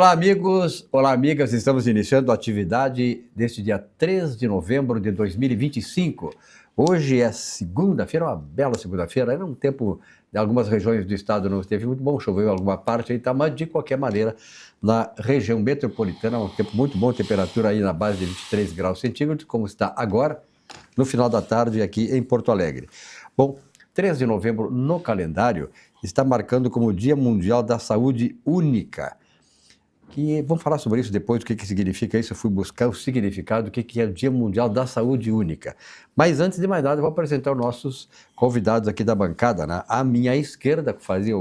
Olá, amigos! Olá, amigas! Estamos iniciando a atividade deste dia 3 de novembro de 2025. Hoje é segunda-feira, uma bela segunda-feira. Era um tempo, em algumas regiões do estado não esteve muito bom, choveu em alguma parte aí, tá, mas de qualquer maneira, na região metropolitana, um tempo muito bom, temperatura aí na base de 23 graus centígrados, como está agora, no final da tarde aqui em Porto Alegre. Bom, 3 de novembro no calendário está marcando como Dia Mundial da Saúde Única. Vamos falar sobre isso depois, o que significa isso. Eu fui buscar o significado, o que é o Dia Mundial da Saúde Única. Mas antes de mais nada, eu vou apresentar os nossos convidados aqui da bancada, né? À minha esquerda, que fazia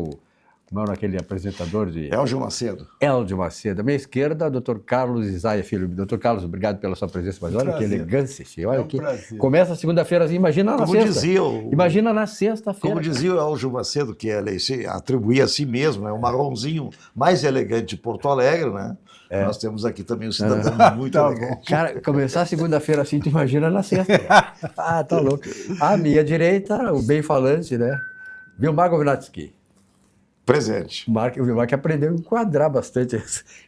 como era aquele apresentador de... Elgio Macedo. Elgio Macedo. À minha esquerda, Dr. Carlos Isaia Filho. Dr. Carlos, obrigado pela sua presença, mas olha que elegância. Olha que começa a segunda-feira assim, imagina na sexta. Imagina na sexta-feira. Como dizia o Elgio Macedo, que ele se atribuía a si mesmo, é o marronzinho mais elegante de Porto Alegre, né? É. Nós temos aqui também um cidadão muito elegante. Cara, começar a segunda-feira assim, tu imagina na sexta. Ah, tá louco. À minha direita, o bem-falante, né? Vilmar Govinatsky. Presente. O Vilmar que aprendeu a enquadrar bastante,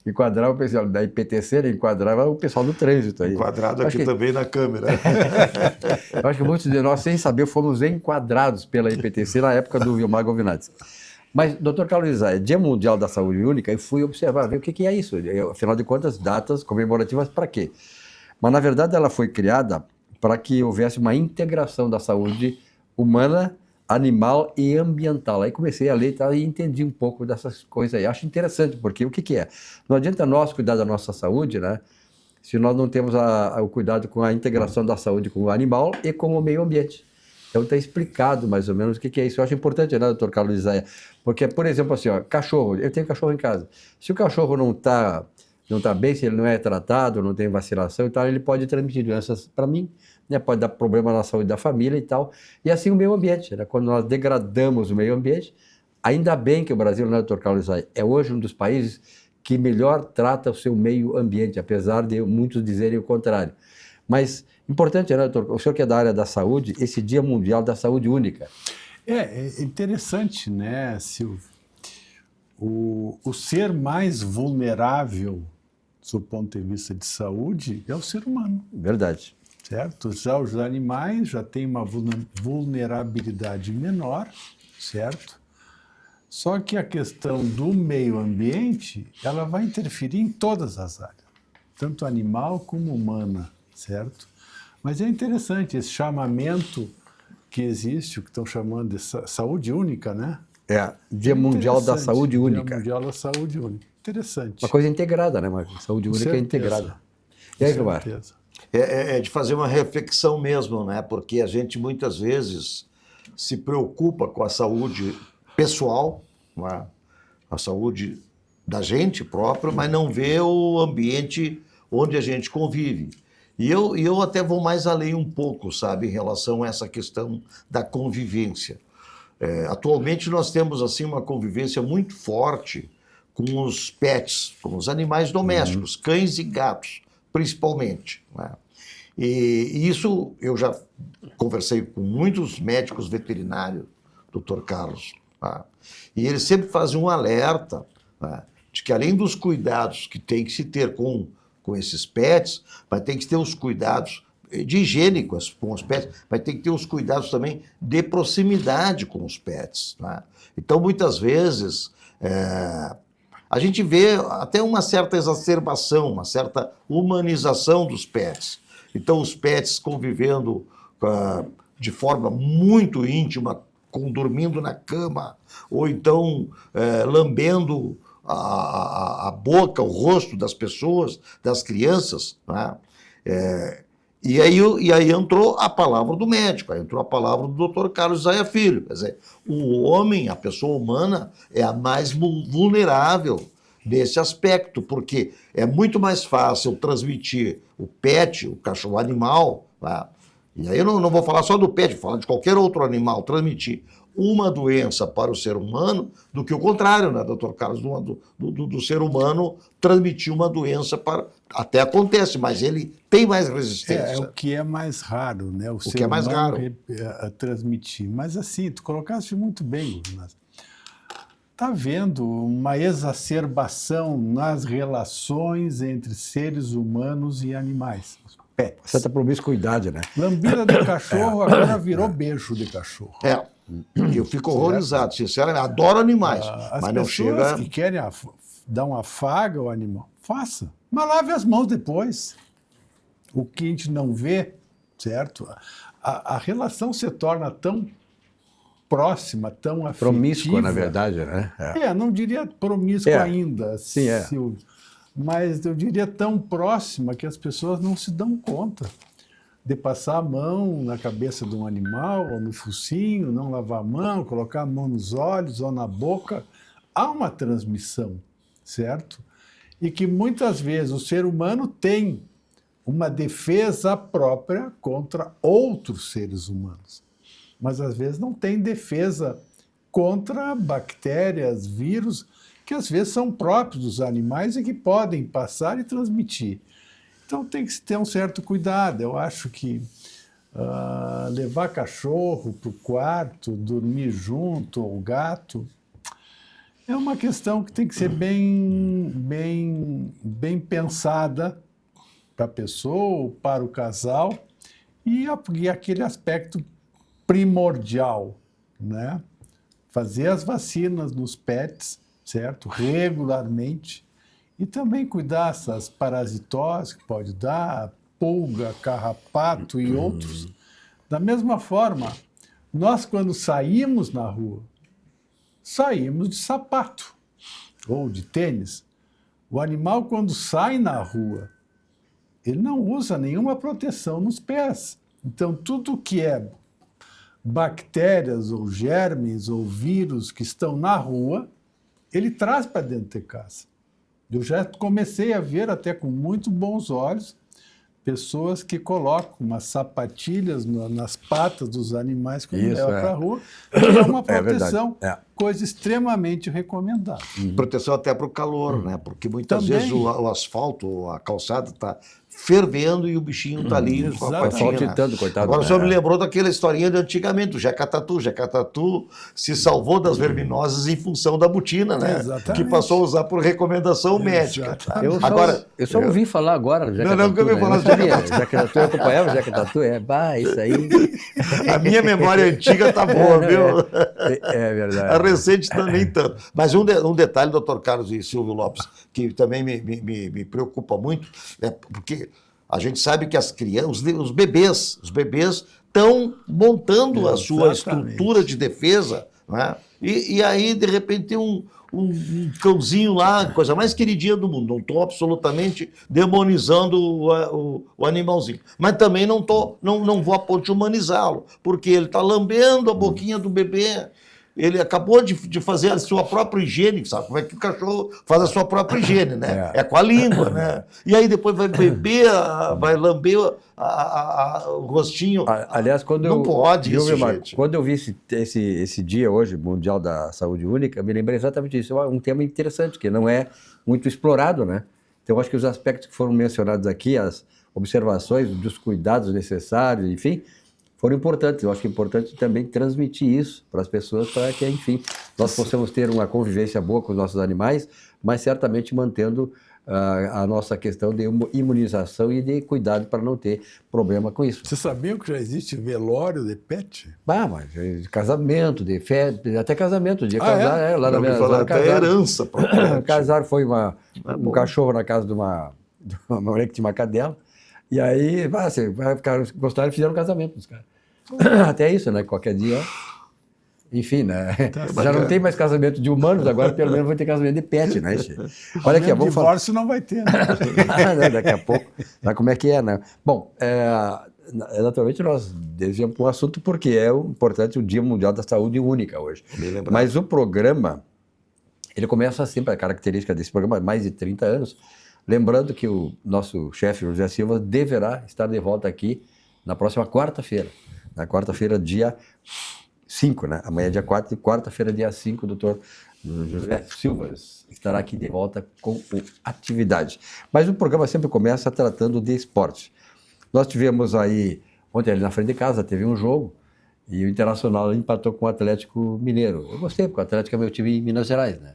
enquadrar o pessoal da IPTC, enquadrava o pessoal do trânsito aí. Enquadrado aqui também na câmera. Eu acho que muitos de nós, sem saber, fomos enquadrados pela IPTC na época do Vilmar Govinatsky. Mas, doutor Carlos Isaia, Dia Mundial da Saúde Única, eu fui observar, ver o que é isso. Afinal de contas, datas comemorativas para quê? Mas, na verdade, ela foi criada para que houvesse uma integração da saúde humana, animal e ambiental. Aí comecei a ler e entendi um pouco dessas coisas aí. Acho interessante, porque o que é? Não adianta nós cuidar da nossa saúde, né? Se nós não temos o cuidado com a integração da saúde com o animal e com o meio ambiente. Então está explicado mais ou menos o que é isso. Eu acho importante, né, doutor Carlos Isaia? Porque, por exemplo, assim, ó, cachorro, eu tenho cachorro em casa. Se o cachorro não tá bem, se ele não é tratado, não tem vacinação e tal, ele pode transmitir doenças para mim, né? Pode dar problema na saúde da família e tal. E assim o meio ambiente, né? Quando nós degradamos o meio ambiente, ainda bem que o Brasil, né, doutor Carlos Isaia, é hoje um dos países que melhor trata o seu meio ambiente, apesar de muitos dizerem o contrário. Mas importante, né, doutor? O senhor que é da área da saúde, esse Dia Mundial da Saúde Única. É interessante, né, Silvio? O ser mais vulnerável, do ponto de vista de saúde, é o ser humano. Verdade. Certo? Já os animais já têm uma vulnerabilidade menor, certo? Só que a questão do meio ambiente, ela vai interferir em todas as áreas, tanto animal como humana, certo? Mas é interessante esse chamamento que existe, o que estão chamando de saúde única, né? Dia Mundial da Saúde Única. Dia Mundial da Saúde Única. Interessante. Uma coisa integrada, né? Uma saúde única integrada. E aí, Vilmar? É de fazer uma reflexão mesmo, né? Porque a gente muitas vezes se preocupa com a saúde pessoal, né? A saúde da gente própria, mas não vê o ambiente onde a gente convive. E eu até vou mais além um pouco, sabe, em relação a essa questão da convivência. Atualmente nós temos assim uma convivência muito forte com os pets, com os animais domésticos, cães e gatos, principalmente, né? E isso eu já conversei com muitos médicos veterinários, doutor Carlos, tá? E eles sempre fazem um alerta, né, de que além dos cuidados que tem que se ter com esses pets, vai ter que ter os cuidados de higiene com os pets, vai ter que ter os cuidados também de proximidade com os pets, né? Então, muitas vezes, a gente vê até uma certa exacerbação, uma certa humanização dos pets. Então, os pets convivendo de forma muito íntima, dormindo na cama, ou então lambendo a boca, o rosto das pessoas, das crianças, né? E aí entrou a palavra do médico, aí entrou a palavra do Dr. Carlos Isaia Filho. Quer dizer, o homem, a pessoa humana, é a mais vulnerável nesse aspecto, porque é muito mais fácil transmitir o pet, o cachorro, o animal, né? E aí eu não vou falar só do pet, vou falar de qualquer outro animal, transmitir uma doença para o ser humano do que o contrário, né, doutor Carlos? Do ser humano transmitir uma doença para... Até acontece, mas ele tem mais resistência. É o que é mais raro, né? O ser que é mais humano raro. transmitir. Mas assim, tu colocaste muito bem, Gunas. está havendo uma exacerbação nas relações entre seres humanos e animais. Pets. Certa promiscuidade, né? Lambida de cachorro agora virou beijo de cachorro. Eu fico horrorizado, sinceramente. Adoro animais, As mas não pessoas chega... que querem dar uma afaga ao animal, faça. Mas lave as mãos depois. O que a gente não vê, certo? A relação se torna tão próxima, tão afetiva. Promíscua, na verdade, né? Não diria promíscua ainda, Sim, Silvio, mas eu diria tão próxima que as pessoas não se dão conta de passar a mão na cabeça de um animal, ou no focinho, não lavar a mão, colocar a mão nos olhos ou na boca. Há uma transmissão, certo? E que muitas vezes o ser humano tem uma defesa própria contra outros seres humanos, mas às vezes não tem defesa contra bactérias, vírus, que às vezes são próprios dos animais e que podem passar e transmitir. Então tem que ter um certo cuidado. Eu acho que levar cachorro para o quarto, dormir junto, ou gato, é uma questão que tem que ser bem pensada para a pessoa, para o casal, e aquele aspecto primordial, né? Fazer as vacinas nos pets, certo? Regularmente. E também cuidar dessas parasitoses que pode dar, pulga, carrapato e outros. Da mesma forma, nós quando saímos na rua, saímos de sapato ou de tênis. O animal quando sai na rua, ele não usa nenhuma proteção nos pés. Então, tudo que é bactérias ou germes ou vírus que estão na rua, ele traz para dentro de casa. Eu já comecei a ver até com muito bons olhos pessoas que colocam umas sapatilhas nas patas dos animais quando levam para a rua, que é uma proteção, coisa extremamente recomendada. Proteção até para o calor, né? Porque muitas vezes o asfalto, a calçada está fervendo e o bichinho está ali com a patinha. Saltitando, coitado. Agora o senhor me lembrou daquela historinha de antigamente, o Jacatatu. Jacatatu se salvou das verminoses em função da botina, né? Exatamente. Que passou a usar por recomendação médica. Eu só ouvi falar agora do Jacatatu. Não, que eu ouvi falar do Jacatatu. Eu acompanhava o Jacatatu. Isso aí. A minha memória antiga está boa, viu? É verdade. A recente nem tanto. Mas um detalhe, doutor Carlos e Silvio Lopes, que também me preocupa muito, é porque a gente sabe que as crianças, os bebês estão montando a sua estrutura de defesa, né? E aí, de repente, tem um cãozinho lá, coisa mais queridinha do mundo. Não estou absolutamente demonizando o animalzinho. Mas também não vou a ponto de humanizá-lo, porque ele está lambendo a boquinha do bebê. Ele acabou de fazer a sua própria higiene, sabe como é que o cachorro faz a sua própria higiene, né? É com a língua, né? E aí depois vai beber, vai lamber o rostinho. Aliás, não pode isso, gente. Quando eu vi esse dia hoje, Mundial da Saúde Única, me lembrei exatamente disso. É um tema interessante, que não é muito explorado, né? Então, eu acho que os aspectos que foram mencionados aqui, as observações dos cuidados necessários, enfim, foram importantes. Eu acho que é importante também transmitir isso para as pessoas, para que, enfim, nós possamos ter uma convivência boa com os nossos animais, mas certamente mantendo a nossa questão de imunização e de cuidado para não ter problema com isso. Você sabia que já existe velório de pet? Mas de casamento, de festa, até casamento, de casar, lá na minha zona. Até herança. Casar foi um cachorro na casa de uma mulher que tinha uma cadela, e aí, você vai ficar, gostaram e fizeram um casamento dos caras. Até isso, né? Qualquer dia. Enfim, né? Já não tem mais casamento de humanos, agora pelo menos vai ter casamento de pet, né? Olha aqui, vamos falar. Divórcio não vai ter, né? Daqui a pouco. Sabe como é que é, né? Bom, naturalmente nós desviamos para o assunto porque é importante o Dia Mundial da Saúde Única hoje. Mas o programa, ele começa sempre, a característica desse programa, há mais de 30 anos, lembrando que o nosso chefe, José Silva, deverá estar de volta aqui na próxima quarta-feira. Na quarta-feira, dia 5, né? Amanhã é dia 4 e quarta-feira, dia 5, o doutor José Silva estará aqui de volta com atividade. Mas o programa sempre começa tratando de esporte. Nós tivemos aí, ontem ali na frente de casa, teve um jogo E o Internacional empatou com o Atlético Mineiro. Eu gostei, porque o Atlético é meu time em Minas Gerais, né?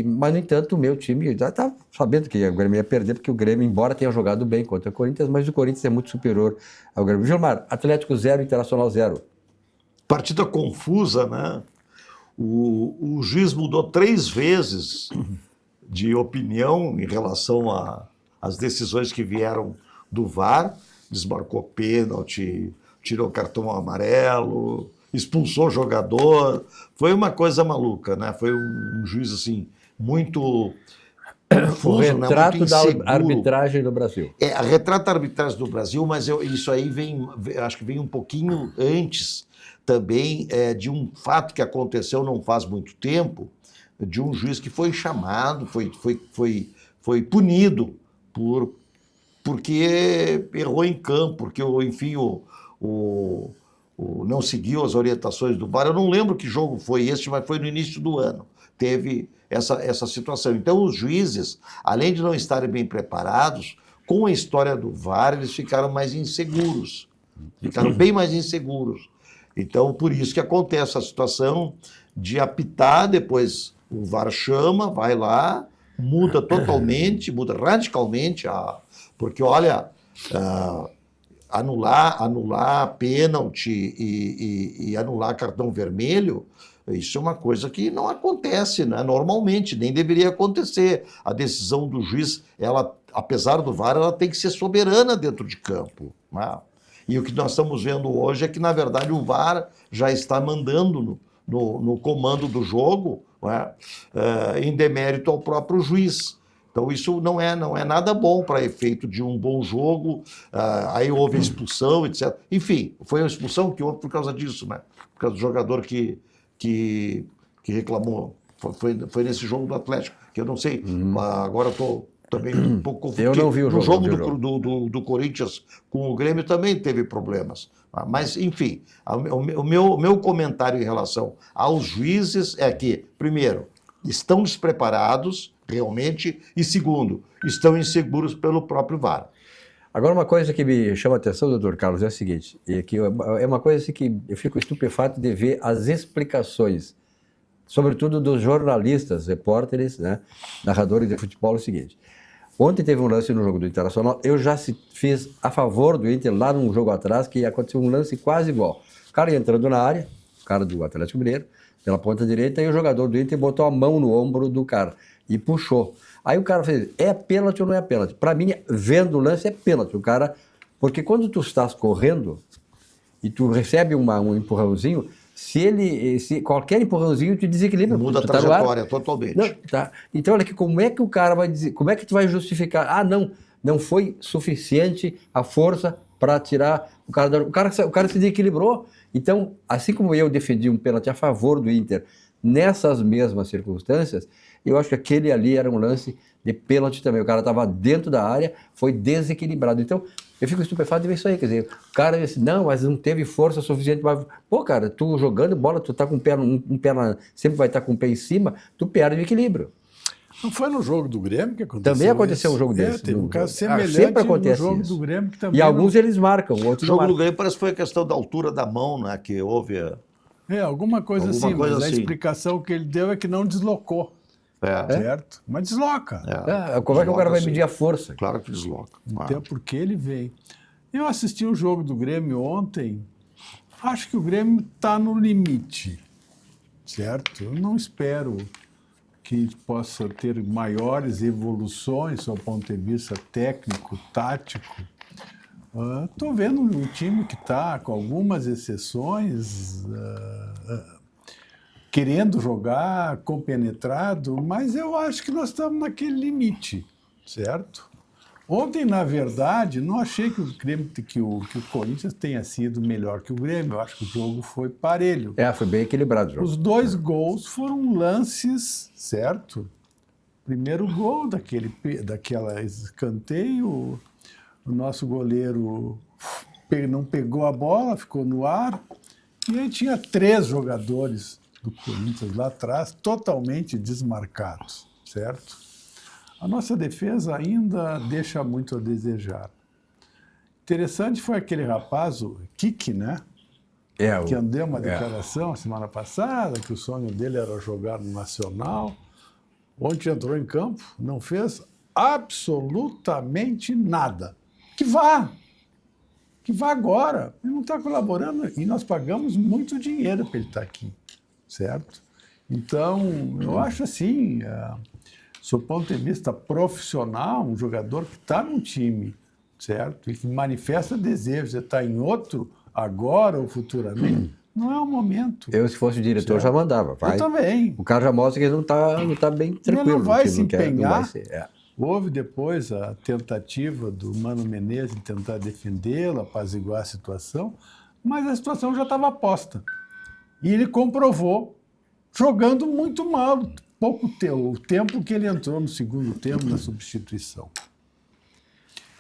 Mas, no entanto, o meu time já estava sabendo que o Grêmio ia perder, porque o Grêmio, embora tenha jogado bem contra o Corinthians, mas o Corinthians é muito superior ao Grêmio. Gilmar, Atlético 0, Internacional 0. Partida confusa, né? O juiz mudou 3 vezes de opinião em relação às decisões que vieram do VAR, desmarcou pênalti, tirou cartão amarelo, expulsou o jogador. Foi uma coisa maluca, né? Foi um juiz assim muito O confuso, né? Muito retrato da inseguro. arbitragem do Brasil. A retrata a arbitragem do Brasil, mas isso aí acho que vem um pouquinho antes também de um fato que aconteceu não faz muito tempo, de um juiz que foi chamado, foi punido porque errou em campo, porque, enfim, não seguiu as orientações do VAR. Eu não lembro que jogo foi esse, mas foi no início do ano. Teve essa situação. Então, os juízes, além de não estarem bem preparados, com a história do VAR, eles ficaram mais inseguros. Ficaram bem mais inseguros. Então, por isso que acontece a situação de apitar, depois o VAR chama, vai lá, muda totalmente, muda radicalmente, porque, olha, anular pênalti e anular cartão vermelho, isso é uma coisa que não acontece, né? Normalmente, nem deveria acontecer. A decisão do juiz, ela, apesar do VAR, ela tem que ser soberana dentro de campo, né? E o que nós estamos vendo hoje é que, na verdade, o VAR já está mandando no comando do jogo, né? Em demérito ao próprio juiz. Então, isso não é nada bom para efeito de um bom jogo. Aí houve a expulsão, etc. Enfim, foi uma expulsão que houve por causa disso, né? Por causa do jogador que reclamou. Foi nesse jogo do Atlético, que eu não sei. Agora eu estou também um pouco confuso. Eu não vi o jogo. No jogo do Corinthians com o Grêmio também teve problemas. Mas, enfim, o meu comentário em relação aos juízes é que, primeiro, estão despreparados, realmente, e segundo, estão inseguros pelo próprio VAR. Agora, uma coisa que me chama a atenção, doutor Carlos, é o seguinte, é uma coisa assim que eu fico estupefato de ver as explicações, sobretudo dos jornalistas, repórteres, né, narradores de futebol, é o seguinte. Ontem teve um lance no jogo do Internacional, eu já fiz a favor do Inter lá num jogo atrás, que aconteceu um lance quase igual. O cara entrando na área, o cara do Atlético Mineiro, pela ponta direita, e o jogador do Inter botou a mão no ombro do cara e puxou. Aí o cara fez, é pênalti ou não é pênalti? Para mim, vendo o lance, é pênalti. O cara, porque quando tu estás correndo e tu recebe um empurrãozinho, se qualquer empurrãozinho te desequilibra. Muda a trajetória totalmente. Não, tá. Então, olha aqui, como é que o cara vai dizer, como é que tu vai justificar? Ah, não foi suficiente a força para tirar o cara. O cara se desequilibrou. Então, assim como eu defendi um pênalti a favor do Inter nessas mesmas circunstâncias, eu acho que aquele ali era um lance de pênalti também. O cara estava dentro da área, foi desequilibrado. Então, eu fico estupefato de ver isso aí. Quer dizer, o cara disse, não, mas não teve força suficiente. Pô, cara, tu jogando bola, tu tá com um pé sempre vai estar com o pé em cima, tu perde o equilíbrio. Não foi no jogo do Grêmio que aconteceu Também aconteceu um jogo desse. Teve um caso semelhante sempre acontece no jogo isso. do Grêmio. Que também e alguns eles marcam, outros O jogo não do marcam. Grêmio parece que foi a questão da altura da mão, né? Que houve. Alguma coisa Alguma assim, coisa mas assim. A explicação que ele deu é que não deslocou, certo? Mas desloca. Como é que o cara vai Desloca, medir a força? Claro que desloca. Até porque ele veio. Eu assisti o jogo do Grêmio ontem, acho que o Grêmio está no limite, certo? Eu não espero que possa ter maiores evoluções do ponto de vista técnico, tático. Estou vendo um time que está, com algumas exceções, querendo jogar, compenetrado, mas eu acho que nós estamos naquele limite, certo? Ontem, na verdade, não achei que o Corinthians tenha sido melhor que o Grêmio. Eu acho que o jogo foi parelho. Foi bem equilibrado o jogo. Os 2 gols foram lances, certo? Primeiro gol daquela escanteio, o nosso goleiro não pegou a bola, ficou no ar, e aí tinha 3 jogadores do Corinthians lá atrás, totalmente desmarcados, certo? A nossa defesa ainda deixa muito a desejar. Interessante foi aquele rapaz, o Kiki, né? que deu uma declaração semana passada que o sonho dele era jogar no Nacional. Ontem entrou em campo, não fez absolutamente nada. Que vá agora. Ele não está colaborando e nós pagamos muito dinheiro para ele estar aqui, certo? Então, eu acho assim, do ponto de vista profissional, um jogador que está num time, certo? E que manifesta desejo de estar em outro agora ou futuramente, não é o momento. Eu, se fosse o diretor, certo? Já mandava. Vai. Eu também. O cara já mostra que ele não tá bem tranquilo. Ele não vai que se empenhar. Não vai ser, Houve depois a tentativa do Mano Menezes de tentar defendê-lo, apaziguar a situação, mas a situação já estava posta. E ele comprovou, jogando muito mal, o tempo que ele entrou no segundo tempo na substituição.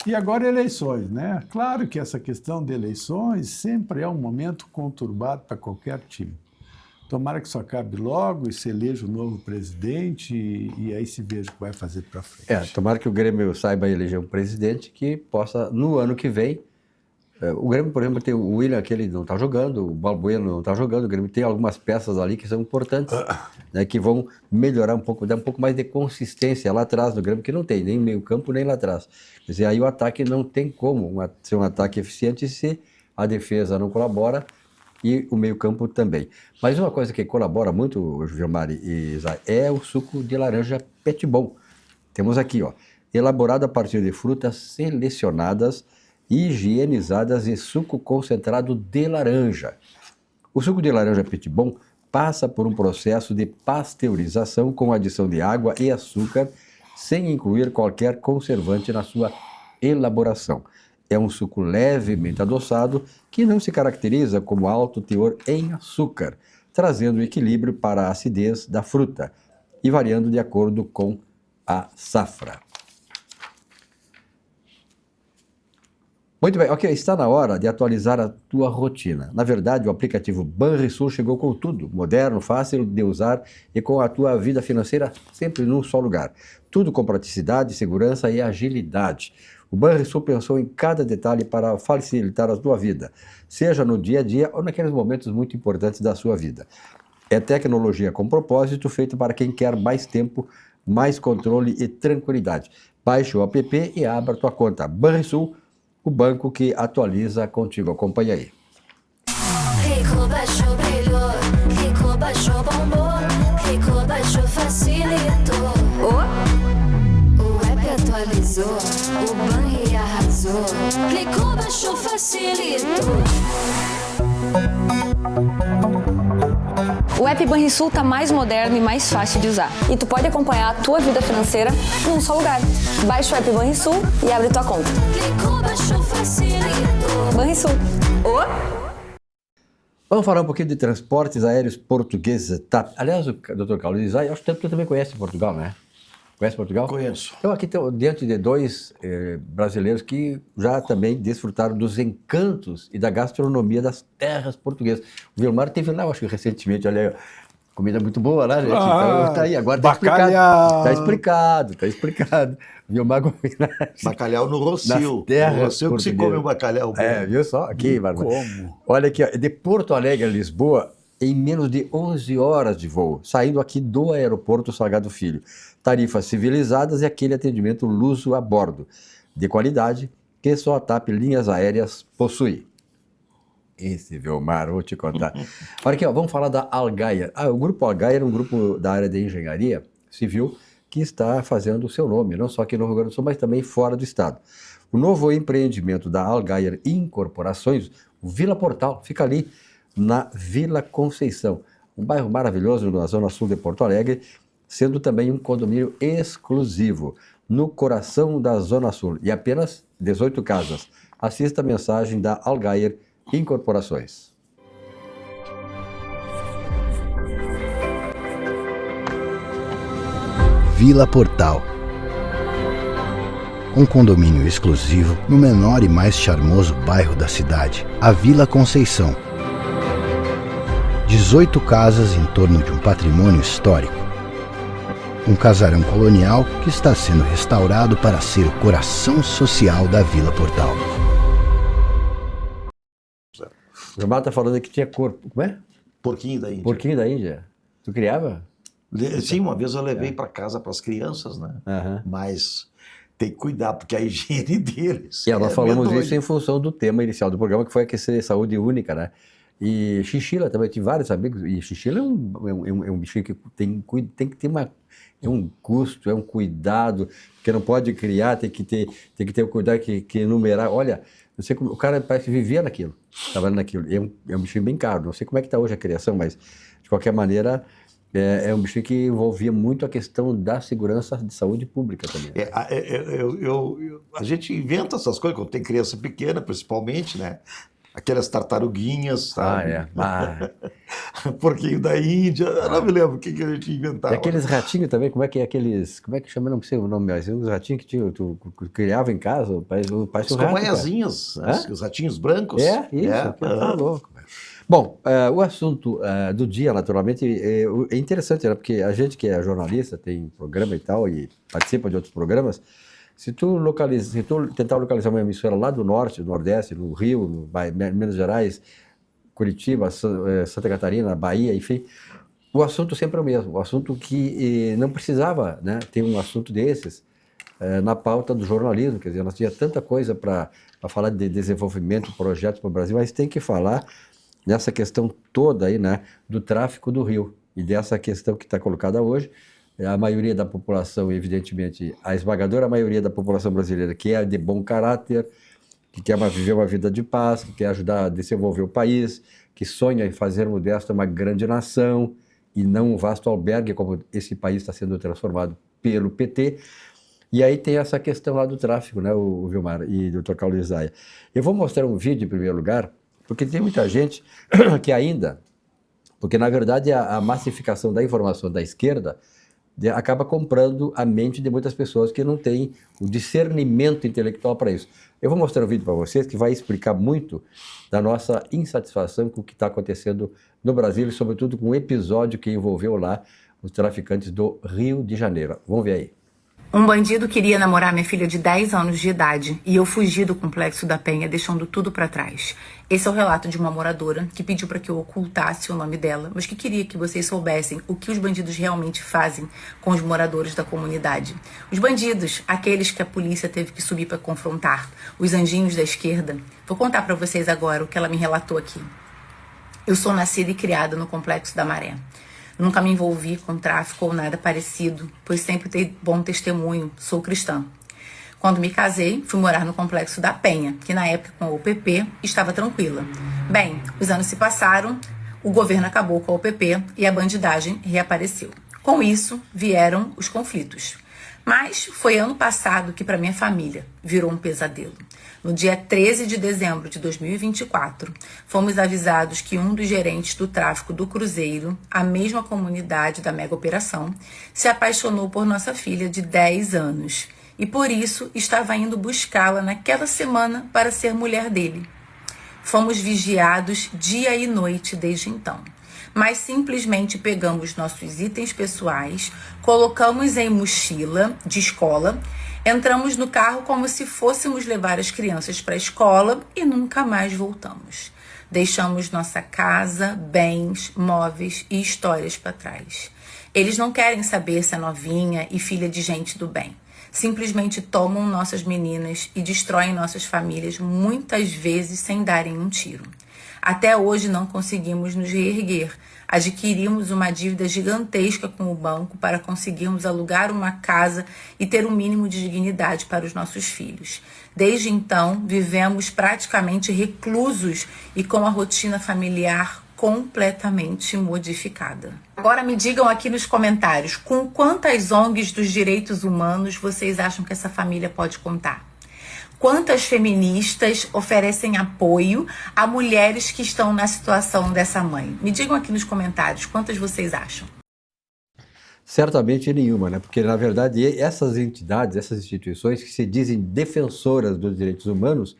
E agora eleições, né? Claro que essa questão de eleições sempre é um momento conturbado para qualquer time. Tomara que isso acabe logo e se eleja o novo presidente e aí se veja o que vai fazer para frente. Tomara que o Grêmio saiba eleger um presidente que possa, no ano que vem, o Grêmio, por exemplo, tem o William, que ele não está jogando, o Balbuena não está jogando, o Grêmio tem algumas peças ali que são importantes, né, que vão melhorar um pouco, dar um pouco mais de consistência lá atrás do Grêmio, que não tem nem meio campo, nem lá atrás. Quer dizer, aí o ataque não tem como ser um ataque eficiente se a defesa não colabora e o meio campo também. Mas uma coisa que colabora muito, Gilmar e Zay, é o suco de laranja Petibon. Temos aqui, elaborado a partir de frutas selecionadas, higienizadas e suco concentrado de laranja. O suco de laranja Petibon passa por um processo de pasteurização com adição de água e açúcar, sem incluir qualquer conservante na sua elaboração. É um suco levemente adoçado que não se caracteriza como alto teor em açúcar, trazendo equilíbrio para a acidez da fruta e variando de acordo com a safra. Muito bem, ok, está na hora de atualizar a tua rotina. Na verdade, o aplicativo Banrisul chegou com tudo, moderno, fácil de usar e com a tua vida financeira sempre num só lugar. Tudo com praticidade, segurança e agilidade. O Banrisul pensou em cada detalhe para facilitar a tua vida, seja no dia a dia ou naqueles momentos muito importantes da sua vida. É tecnologia com propósito, feita para quem quer mais tempo, mais controle e tranquilidade. Baixe o app e abra tua conta. Banrisul, o banco que atualiza contigo. Acompanha aí. Rico baixou, brilhou. Rico baixou, bombou. Rico baixou, facilitou. O app atualizou. O Banri arrasou. Clicou, baixou, facilitou. O app Banrisul está mais moderno e mais fácil de usar. E tu pode acompanhar a tua vida financeira num só lugar. Baixa o app Banrisul e abre tua conta. Clicou, baixou, facilitou. Banrisul. Vamos falar um pouquinho de transportes aéreos portugueses, TAP. Aliás, o Dr. Carlos Isai, acho que tu também conhece Portugal, né? Conhece Portugal? Conheço. Então, aqui estou diante de dois brasileiros que já também desfrutaram dos encantos e da gastronomia das terras portuguesas. O Vilmar teve lá, acho que recentemente, olha aí, comida muito boa lá, gente. Então, tá aí, agora tá explicado. Tá explicado. Vilmar Gominati. Bacalhau no Rossio. Nas terras No Rossio que se come um bacalhau bom. Viu só? Aqui, Bárbara. Como? Olha aqui, ó, de Porto Alegre a Lisboa, em menos de 11 horas de voo, saindo aqui do aeroporto Salgado Filho. Tarifas civilizadas e aquele atendimento luso a bordo, de qualidade, que só a TAP Linhas Aéreas possui. Esse Vilmar, vou te contar. Olha aqui, ó, vamos falar da Algaia. O grupo Algaia é um grupo da área de engenharia civil que está fazendo o seu nome, não só aqui no Rio Grande do Sul, mas também fora do estado. O novo empreendimento da Algaia Incorporações, o Vila Portal, fica ali na Vila Conceição, um bairro maravilhoso na zona sul de Porto Alegre, sendo também um condomínio exclusivo, no coração da Zona Sul, e apenas 18 casas. Assista a mensagem da Algaia Incorporações. Vila Portal. Um condomínio exclusivo no menor e mais charmoso bairro da cidade, a Vila Conceição. 18 casas em torno de um patrimônio histórico. Um casarão colonial que está sendo restaurado para ser o coração social da Vila Portal. O Gilmar tá falando que tinha corpo. Como é? Porquinho da Índia. Porquinho da Índia. Tu criava? Sim, uma vez eu levei para casa para as crianças, né? Aham. Mas tem que cuidar, porque a higiene deles. E nós falamos medonha. isso em função do tema inicial do programa, que foi aquecer saúde única, né? E chinchila também, tem vários amigos. E chinchila é um bichinho que tem que ter é um custo, é um cuidado, porque não pode criar, tem que ter o cuidado que enumerar. Olha, não sei como, o cara parece que vivia naquilo, trabalhando naquilo. É um bichinho bem caro, não sei como é que está hoje a criação, mas de qualquer maneira é um bichinho que envolvia muito a questão da segurança de saúde pública também. A gente inventa essas coisas quando tem criança pequena, principalmente, né? Aquelas tartaruguinhas, sabe? Porquinho da Índia, eu não me lembro o que a gente inventava. E aqueles ratinhos também, como é que chama? Não sei o nome, mas os ratinhos que tu criava em casa, parece um rato. As comanhazinhas, os ratinhos brancos. Isso, tá louco. Bom, o assunto do dia, naturalmente, é interessante, né? Porque a gente que é jornalista, tem programa e tal, e participa de outros programas, se tu tentar localizar uma emissora lá do norte, do nordeste, no Rio, no Minas Gerais, Curitiba, Santa Catarina, Bahia, enfim, o assunto sempre é o mesmo. O assunto que não precisava, né, ter um assunto desses na pauta do jornalismo. Quer dizer, nós tínhamos tanta coisa para falar de desenvolvimento, projetos para o Brasil, mas tem que falar nessa questão toda aí, né, do tráfico do rio. E dessa questão que está colocada hoje, a maioria da população, evidentemente, a esmagadora maioria da população brasileira, que é de bom caráter, que quer viver uma vida de paz, que quer ajudar a desenvolver o país, que sonha em fazermos desta uma grande nação e não um vasto albergue, como esse país está sendo transformado pelo PT. E aí tem essa questão lá do tráfico, né, o Vilmar e o Dr. Carlos Isaia. Eu vou mostrar um vídeo, em primeiro lugar, porque tem muita gente que ainda... Porque, na verdade, a massificação da informação da esquerda acaba comprando a mente de muitas pessoas que não têm o discernimento intelectual para isso. Eu vou mostrar um vídeo para vocês que vai explicar muito da nossa insatisfação com o que está acontecendo no Brasil e, sobretudo, com um episódio que envolveu lá os traficantes do Rio de Janeiro. Vamos ver aí. Um bandido queria namorar minha filha de 10 anos de idade e eu fugi do Complexo da Penha, deixando tudo pra trás. Esse é o relato de uma moradora que pediu para que eu ocultasse o nome dela, mas que queria que vocês soubessem o que os bandidos realmente fazem com os moradores da comunidade. Os bandidos, aqueles que a polícia teve que subir para confrontar, os anjinhos da esquerda. Vou contar para vocês agora o que ela me relatou aqui. Eu sou nascida e criada no Complexo da Maré. Nunca me envolvi com tráfico ou nada parecido, pois sempre dei bom testemunho, sou cristã. Quando me casei, fui morar no Complexo da Penha, que na época com a UPP estava tranquila. Bem, os anos se passaram, o governo acabou com a UPP e a bandidagem reapareceu. Com isso, vieram os conflitos. Mas foi ano passado que para minha família virou um pesadelo. No dia 13 de dezembro de 2024, fomos avisados que um dos gerentes do tráfico do Cruzeiro, a mesma comunidade da mega operação, se apaixonou por nossa filha de 10 anos e por isso estava indo buscá-la naquela semana para ser mulher dele. Fomos vigiados dia e noite desde então. Mas simplesmente pegamos nossos itens pessoais, colocamos em mochila de escola, entramos no carro como se fôssemos levar as crianças para a escola e nunca mais voltamos. Deixamos nossa casa, bens, móveis e histórias para trás. Eles não querem saber se é novinha e filha de gente do bem. Simplesmente tomam nossas meninas e destroem nossas famílias, muitas vezes sem darem um tiro. Até hoje não conseguimos nos reerguer. Adquirimos uma dívida gigantesca com o banco para conseguirmos alugar uma casa e ter um mínimo de dignidade para os nossos filhos. Desde então, vivemos praticamente reclusos e com a rotina familiar completamente modificada. Agora me digam aqui nos comentários, com quantas ONGs dos direitos humanos vocês acham que essa família pode contar? Quantas feministas oferecem apoio a mulheres que estão na situação dessa mãe? Me digam aqui nos comentários, quantas vocês acham? Certamente nenhuma, né? Porque, na verdade, essas entidades, essas instituições que se dizem defensoras dos direitos humanos,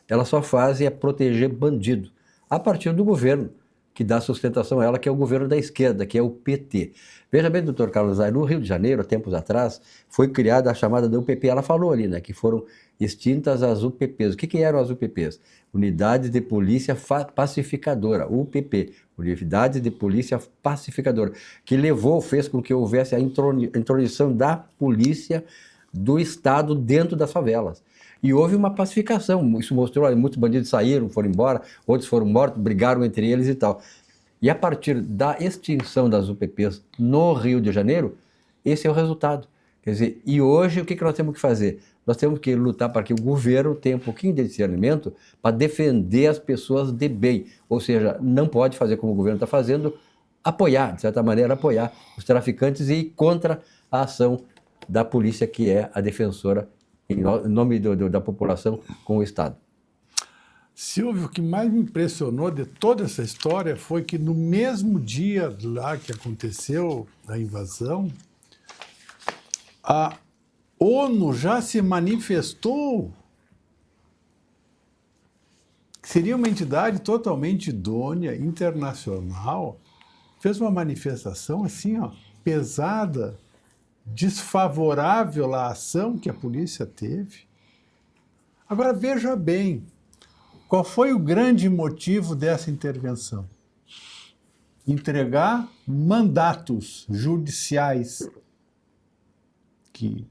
elas só fazem é proteger bandido, a partir do governo, que dá sustentação a ela, que é o governo da esquerda, que é o PT. Veja bem, doutor Carlos Zay, no Rio de Janeiro, há tempos atrás, foi criada a chamada da UPP. Ela falou ali, né, que foram extintas as UPPs. O que eram as UPPs? Unidades de Polícia Pacificadora, UPP, Unidades de Polícia Pacificadora, que fez com que houvesse a intronização da polícia do Estado dentro das favelas. E houve uma pacificação, isso mostrou, muitos bandidos saíram, foram embora, outros foram mortos, brigaram entre eles e tal. E a partir da extinção das UPPs no Rio de Janeiro, esse é o resultado. Quer dizer, e hoje o que nós temos que fazer? Nós temos que lutar para que o governo tenha um pouquinho de discernimento para defender as pessoas de bem. Ou seja, não pode fazer como o governo está fazendo, apoiar, de certa maneira, apoiar os traficantes e ir contra a ação da polícia, que é a defensora em nome da população com o Estado. Silvio, o que mais me impressionou de toda essa história foi que no mesmo dia lá que aconteceu a invasão, a ONU já se manifestou. Seria uma entidade totalmente idônea, internacional, fez uma manifestação assim, ó, pesada, desfavorável à ação que a polícia teve. Agora, veja bem, qual foi o grande motivo dessa intervenção? Entregar mandatos judiciais.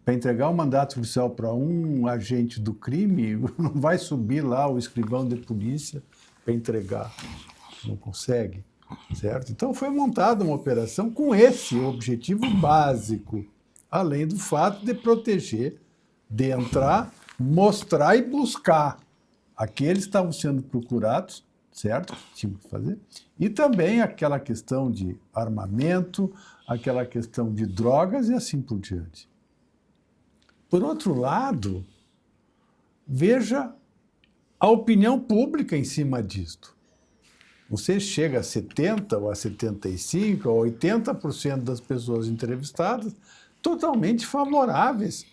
Para entregar um mandato judicial para um agente do crime, não vai subir lá o escrivão de polícia para entregar. Não consegue, certo? Então foi montada uma operação com esse objetivo básico, além do fato de proteger, de entrar, mostrar e buscar aqueles que estavam sendo procurados, certo? Tinha que fazer. E também aquela questão de armamento, aquela questão de drogas e assim por diante. Por outro lado, veja a opinião pública em cima disto. Você chega a 70% ou a 75% ou a 80% das pessoas entrevistadas totalmente favoráveis.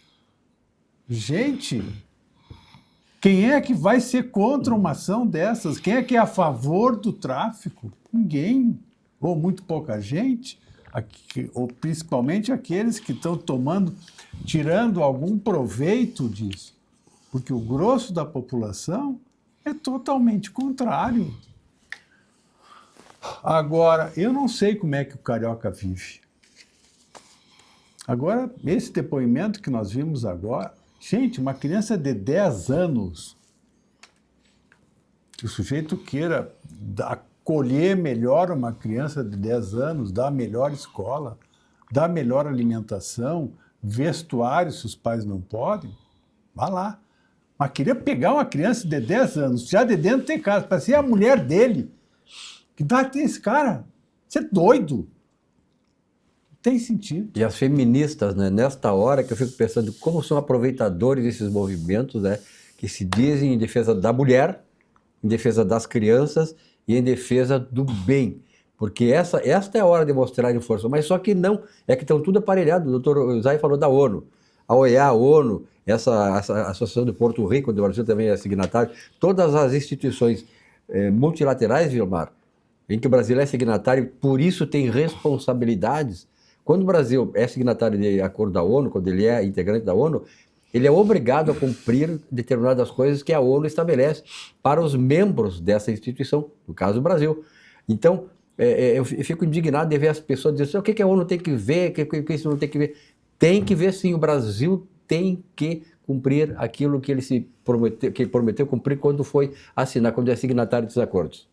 Gente, quem é que vai ser contra uma ação dessas? Quem é que é a favor do tráfico? Ninguém, ou muito pouca gente, ou principalmente aqueles que estão tirando algum proveito disso. Porque o grosso da população é totalmente contrário. Agora, eu não sei como é que o carioca vive. Agora, esse depoimento que nós vimos agora, gente, uma criança de 10 anos, que o sujeito queira acolher melhor uma criança de 10 anos, dar a melhor escola, dar a melhor alimentação, vestuário, se os pais não podem, vá lá. Mas queria pegar uma criança de 10 anos, já de dentro de casa, para ser a mulher dele. Que idade tem esse cara? Você é doido. Não tem sentido. E as feministas, né, nesta hora que eu fico pensando como são aproveitadores desses movimentos, né, que se dizem em defesa da mulher, em defesa das crianças e em defesa do bem. Porque esta é a hora de mostrar força. Mas só que não, é que estão tudo aparelhado. O doutor Zay falou da ONU. A OEA, a ONU, essa Associação de Porto Rico, onde o Brasil também é signatário, todas as instituições multilaterais, Vilmar, em que o Brasil é signatário, por isso tem responsabilidades. Quando o Brasil é signatário de acordo da ONU, quando ele é integrante da ONU, ele é obrigado a cumprir determinadas coisas que a ONU estabelece para os membros dessa instituição, no caso do Brasil. Então, eu fico indignado de ver as pessoas dizendo o que a ONU tem que ver, o que isso não tem que ver. Tem que ver sim, o Brasil tem que cumprir aquilo que ele prometeu cumprir quando foi assinar, quando é signatário dos acordos.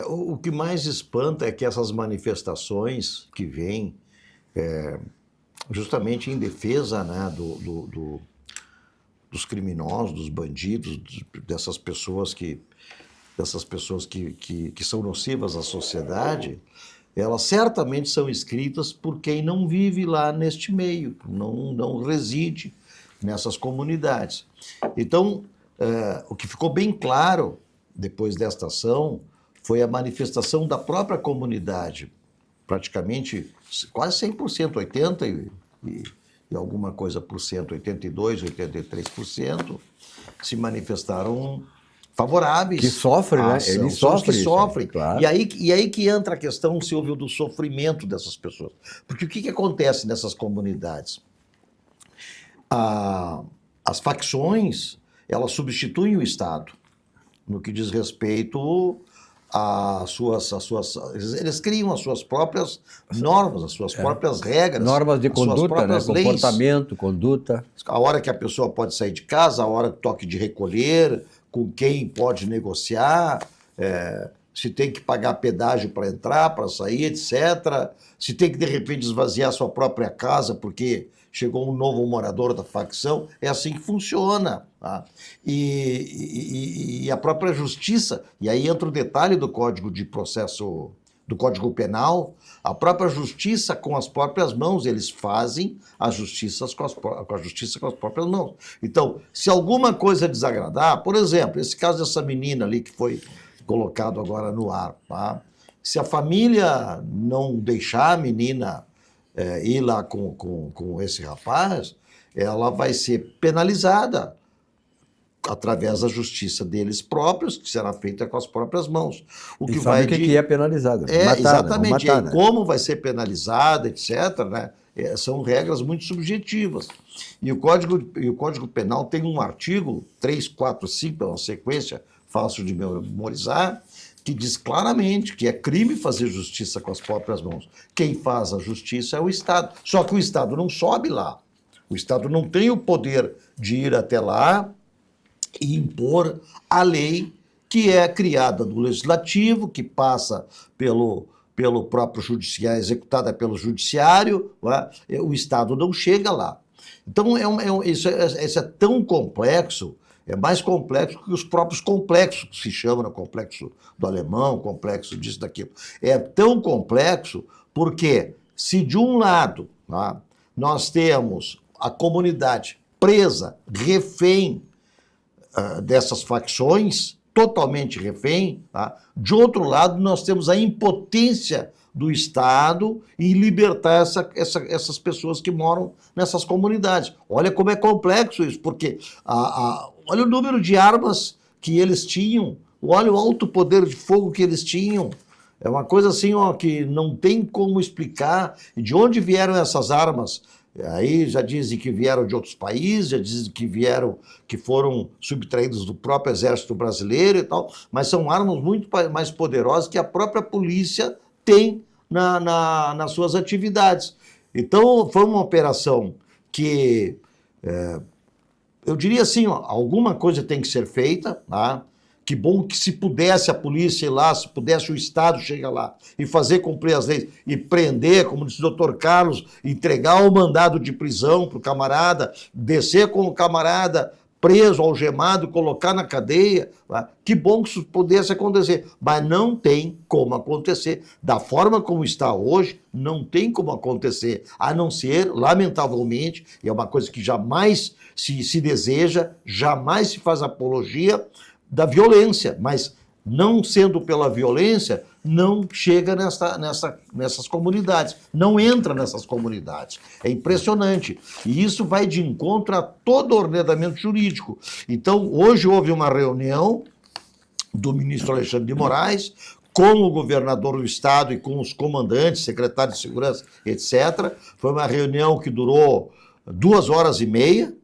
O que mais espanta é que essas manifestações que vêm justamente em defesa, né, dos criminosos, dos bandidos, dessas pessoas que são nocivas à sociedade, elas certamente são escritas por quem não vive lá neste meio, não reside nessas comunidades. Então, o que ficou bem claro depois desta ação foi a manifestação da própria comunidade, praticamente quase 100%, 80% e alguma coisa por cento, 82%, 83%, se manifestaram favoráveis. Que sofre, à né? ação. Ele São os sofre que isso, sofrem. claro. E aí que entra a questão, Silvio, do sofrimento dessas pessoas. Porque o que acontece nessas comunidades? As facções, elas substituem o Estado no que diz respeito às suas... Eles criam as suas próprias normas, as suas próprias regras. Normas de as suas conduta, né? próprias leis. Comportamento, conduta. A hora que a pessoa pode sair de casa, a hora do toque de recolher, com quem pode negociar, se tem que pagar pedágio para entrar, para sair, etc. Se tem que, de repente, esvaziar sua própria casa porque chegou um novo morador da facção. É assim que funciona. Tá? E a própria justiça, e aí entra o detalhe do Código de Processo, do Código Penal, a própria justiça com as próprias mãos, eles fazem a justiça com as próprias mãos. Então, se alguma coisa desagradar, por exemplo, esse caso dessa menina ali que foi colocado agora no ar, tá? Se a família não deixar a menina ir lá com esse rapaz, ela vai ser penalizada através da justiça deles próprios, que será feita com as próprias mãos. O que é penalizado? Matar, exatamente. Matar, né? Como vai ser penalizada, etc., né? São regras muito subjetivas. E o Código Penal tem um artigo, 345, é uma sequência fácil de memorizar, que diz claramente que é crime fazer justiça com as próprias mãos. Quem faz a justiça é o Estado. Só que o Estado não sobe lá. O Estado não tem o poder de ir até lá e impor a lei que é criada no Legislativo, que passa pelo próprio Judiciário, executada pelo Judiciário, né? O Estado não chega lá. Então, isso é tão complexo, é mais complexo que os próprios complexos, que se chamam, né? Complexo do alemão, complexo disso, daquilo. É tão complexo porque se de um lado, tá, nós temos a comunidade presa, refém dessas facções, totalmente refém, tá? De outro lado, nós temos a impotência do Estado em libertar essas pessoas que moram nessas comunidades. Olha como é complexo isso, porque olha o número de armas que eles tinham, olha o alto poder de fogo que eles tinham. É uma coisa assim, ó, que não tem como explicar de onde vieram essas armas. Aí já dizem que vieram de outros países, já dizem que foram subtraídos do próprio exército brasileiro e tal, mas são armas muito mais poderosas que a própria polícia tem nas suas atividades. Então foi uma operação que, eu diria assim, ó, alguma coisa tem que ser feita, tá? Que bom que se pudesse a polícia ir lá, se pudesse o Estado chegar lá e fazer cumprir as leis e prender, como disse o doutor Carlos, entregar o mandado de prisão para o camarada, descer com o camarada preso, algemado, colocar na cadeia. Tá? Que bom que isso pudesse acontecer, mas não tem como acontecer. Da forma como está hoje, não tem como acontecer, a não ser, lamentavelmente, e é uma coisa que jamais se deseja, jamais se faz apologia, da violência, mas não sendo pela violência, não chega nessas comunidades, não entra nessas comunidades. É impressionante. E isso vai de encontro a todo o ordenamento jurídico. Então, hoje houve uma reunião do ministro Alexandre de Moraes com o governador do estado e com os comandantes, secretários de segurança, etc. Foi uma reunião que durou 2h30,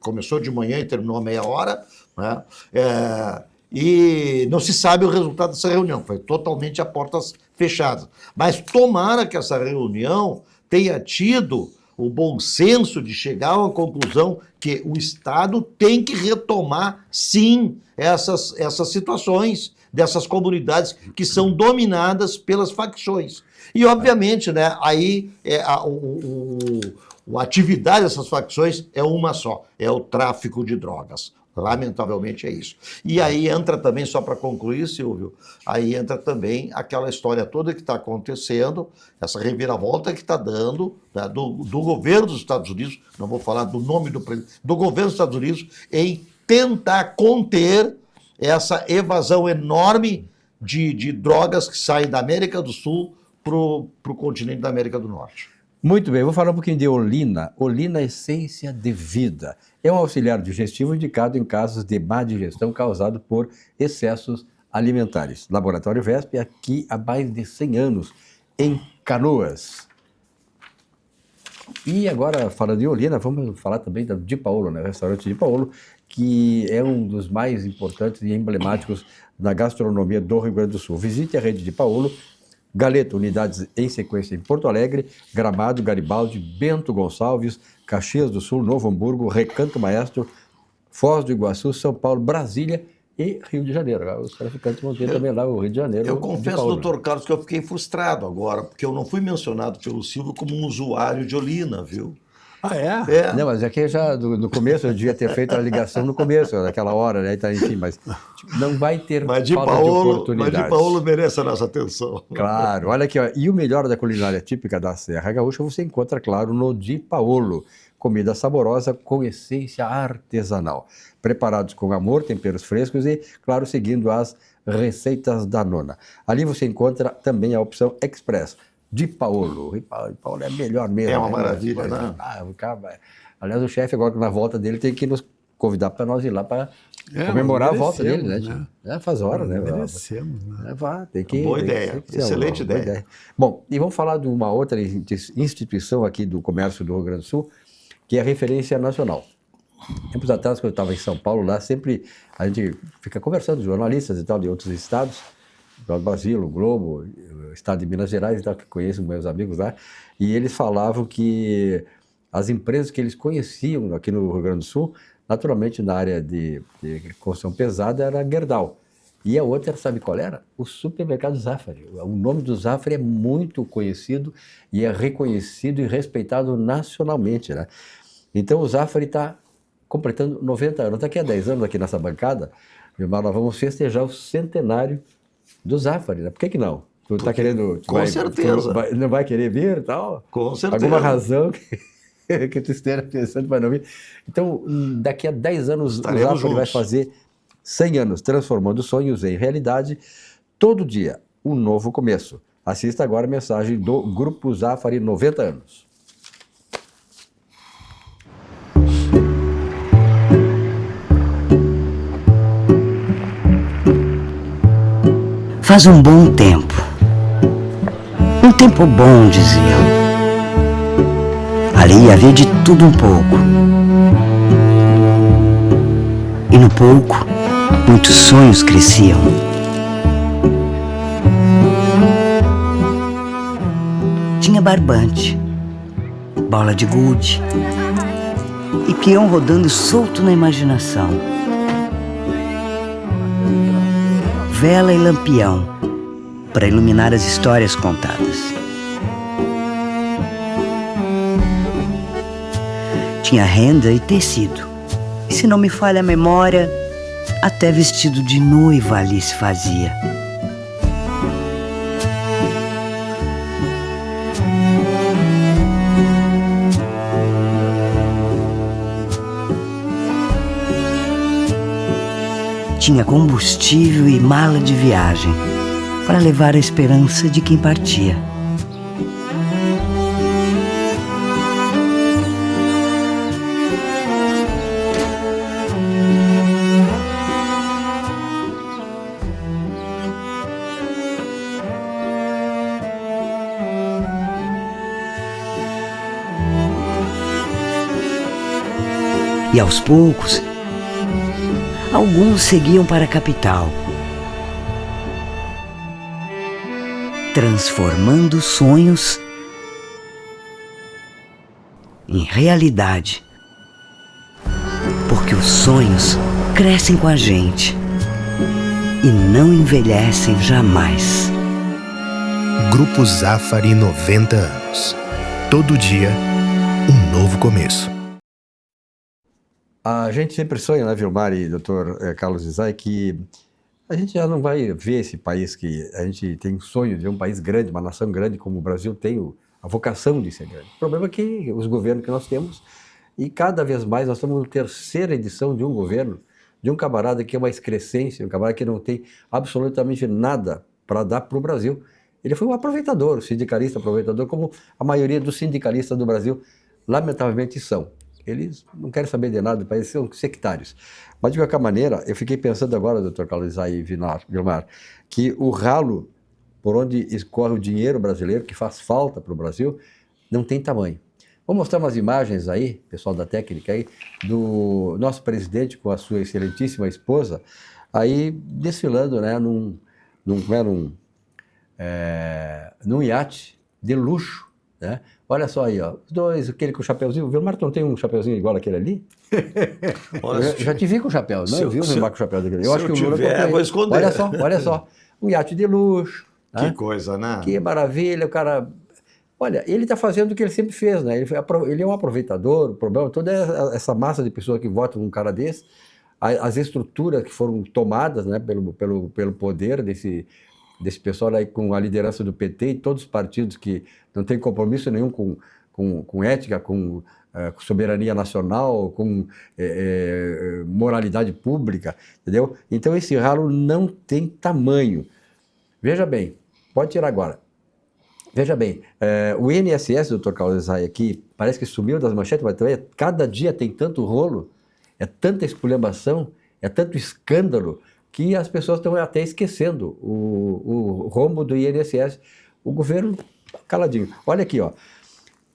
começou de manhã e terminou a meia hora, né? E não se sabe o resultado dessa reunião, foi totalmente a portas fechadas. Mas tomara que essa reunião tenha tido o bom senso de chegar a uma conclusão que o Estado tem que retomar, sim, essas situações dessas comunidades que são dominadas pelas facções. E, obviamente, né, aí a atividade dessas facções é uma só, é o tráfico de drogas. Lamentavelmente é isso. E aí entra também, só para concluir, Silvio, aí entra também aquela história toda que está acontecendo, essa reviravolta que está dando, né, do governo dos Estados Unidos, não vou falar do nome do presidente, do governo dos Estados Unidos, em tentar conter essa evasão enorme de drogas que saem da América do Sul para o continente da América do Norte. Muito bem, vou falar um pouquinho de Olina. Olina Essência de Vida. É um auxiliar digestivo indicado em casos de má digestão causado por excessos alimentares. Laboratório VESP, aqui há mais de 100 anos, em Canoas. E agora, falando de Olina, vamos falar também da Di Paolo, né? O restaurante Di Paolo, que é um dos mais importantes e emblemáticos na gastronomia do Rio Grande do Sul. Visite a rede Di Paolo, Galeto, unidades em sequência em Porto Alegre, Gramado, Garibaldi, Bento Gonçalves, Caxias do Sul, Novo Hamburgo, Recanto Maestro, Foz do Iguaçu, São Paulo, Brasília e Rio de Janeiro. Os traficantes vão ter também lá o Rio de Janeiro. Eu confesso, doutor Carlos, que eu fiquei frustrado agora, porque eu não fui mencionado pelo Silvio como um usuário de Olina, viu? Ah, é? Não, mas aqui já no começo eu devia ter feito a ligação no começo, naquela hora, né? Então, enfim, mas não vai ter Mas Di falta de oportunidades. Di Paolo merece a nossa atenção. Claro, olha aqui, ó. E o melhor da culinária típica da Serra Gaúcha você encontra, claro, no Di Paolo. Comida saborosa com essência artesanal. Preparados com amor, temperos frescos e, claro, seguindo as receitas da nona. Ali você encontra também a opção Express. Di Paolo. Di Paolo é melhor mesmo. É uma né? maravilha, né? Aliás, o chefe, agora na volta dele, tem que nos convidar para nós ir lá para comemorar a volta dele, né? Faz hora, né? Merecemos, né? Tem que, Boa ideia, excelente ideia. Bom, e vamos falar de uma outra instituição aqui do comércio do Rio Grande do Sul, que é a referência nacional. Tempos atrás, quando eu estava em São Paulo, lá sempre a gente fica conversando, jornalistas e tal, de outros estados, do Brasil, o Globo, o estado de Minas Gerais e tal, que conheço meus amigos lá, e eles falavam que as empresas que eles conheciam aqui no Rio Grande do Sul, naturalmente na área de construção pesada, era a Gerdau. E a outra, sabe qual era? O supermercado Zafari. O nome do Zafari é muito conhecido e é reconhecido e respeitado nacionalmente, né? Então o Zafari está completando 90 anos. Daqui a 10 anos aqui nessa bancada, nós vamos festejar o centenário do Zafari, né? Por que não? Tu está querendo... Com certeza. Não vai querer vir e tal? Com certeza. Alguma razão que tu esteja pensando para não vir? Então, daqui a 10 anos, Estaremos o Zafari juntos. vai fazer 100 anos, transformando sonhos em realidade. Todo dia, um novo começo. Assista agora a mensagem do Grupo Zafari 90 anos. Faz um bom tempo. Um tempo bom, diziam. Ali havia de tudo um pouco. E no pouco, muitos sonhos cresciam. Tinha barbante, bola de gude e peão rodando solto na imaginação. Vela e lampião para iluminar as histórias contadas. Tinha renda e tecido, e se não me falha a memória, até vestido de noiva ali se fazia. Tinha combustível e mala de viagem para levar a esperança de quem partia. E aos poucos, alguns seguiam para a capital, transformando sonhos em realidade. Porque os sonhos crescem com a gente e não envelhecem jamais. Grupo Zafari 90 anos. Todo dia, um novo começo. A gente sempre sonha, né, Vilmar e Dr. Carlos Isai, que a gente já não vai ver esse país que a gente tem sonho de ver um país grande, uma nação grande como o Brasil tem a vocação de ser grande. O problema é que os governos que nós temos, e cada vez mais nós estamos na terceira edição de um governo, de um camarada que é uma excrescência, um camarada que não tem absolutamente nada para dar para o Brasil. Ele foi um aproveitador, sindicalista aproveitador, como a maioria dos sindicalistas do Brasil, lamentavelmente, são. Eles não querem saber de nada, parecem são sectários. Mas, de qualquer maneira, eu fiquei pensando agora, doutor Carlos Isai e Vilmar, que o ralo por onde escorre o dinheiro brasileiro, que faz falta para o Brasil, não tem tamanho. Vou mostrar umas imagens aí, pessoal da técnica aí, do nosso presidente com a sua excelentíssima esposa, aí desfilando, né, num iate de luxo, né? Olha só aí, ó, os dois, aquele com o chapeuzinho. O Vilmar não tem um chapeuzinho igual aquele ali? Eu já te vi com o chapéu, não? Eu vi o Vilmar com o chapéu daquele. Eu acho que o Lula vou esconder. Olha só, um iate de luxo. Que né? coisa, né? Que maravilha, o cara... Olha, ele está fazendo o que ele sempre fez, né? Ele é um aproveitador, o problema toda é essa massa de pessoas que votam num cara desse, as estruturas que foram tomadas, né, pelo poder desse pessoal aí com a liderança do PT e todos os partidos que não têm compromisso nenhum com ética, com soberania nacional, com moralidade pública, entendeu? Então esse ralo não tem tamanho. Veja bem, pode tirar agora. Veja bem, o INSS, doutor Carlos Isai, aqui, parece que sumiu das manchetes, mas também cada dia tem tanto rolo, é tanta esculhambação, é tanto escândalo, que as pessoas estão até esquecendo o rombo do INSS. O governo caladinho. Olha aqui, ó.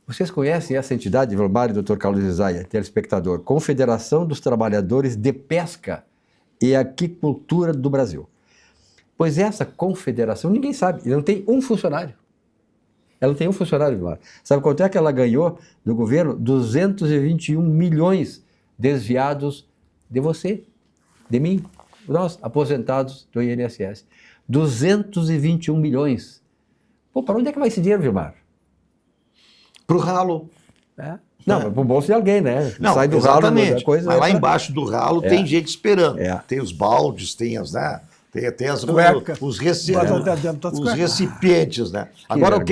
Vocês conhecem essa entidade, Vilmar e doutor Carlos Isai, telespectador? Confederação dos Trabalhadores de Pesca e Aquicultura do Brasil. Pois essa confederação, ninguém sabe, não tem um funcionário. Ela tem um funcionário, Vilmar. Sabe quanto é que ela ganhou do governo? 221 milhões desviados de você, de mim, nós, aposentados do INSS. 221 milhões. Pô, para onde é que vai esse dinheiro, Vilmar? Para o ralo. Não, para o bolso de alguém, né? Não, sai do exatamente. ralo da coisa. Mas lá embaixo do ralo tem gente esperando. Tem os baldes, tem as... Né? Tem os recipientes, né? Agora,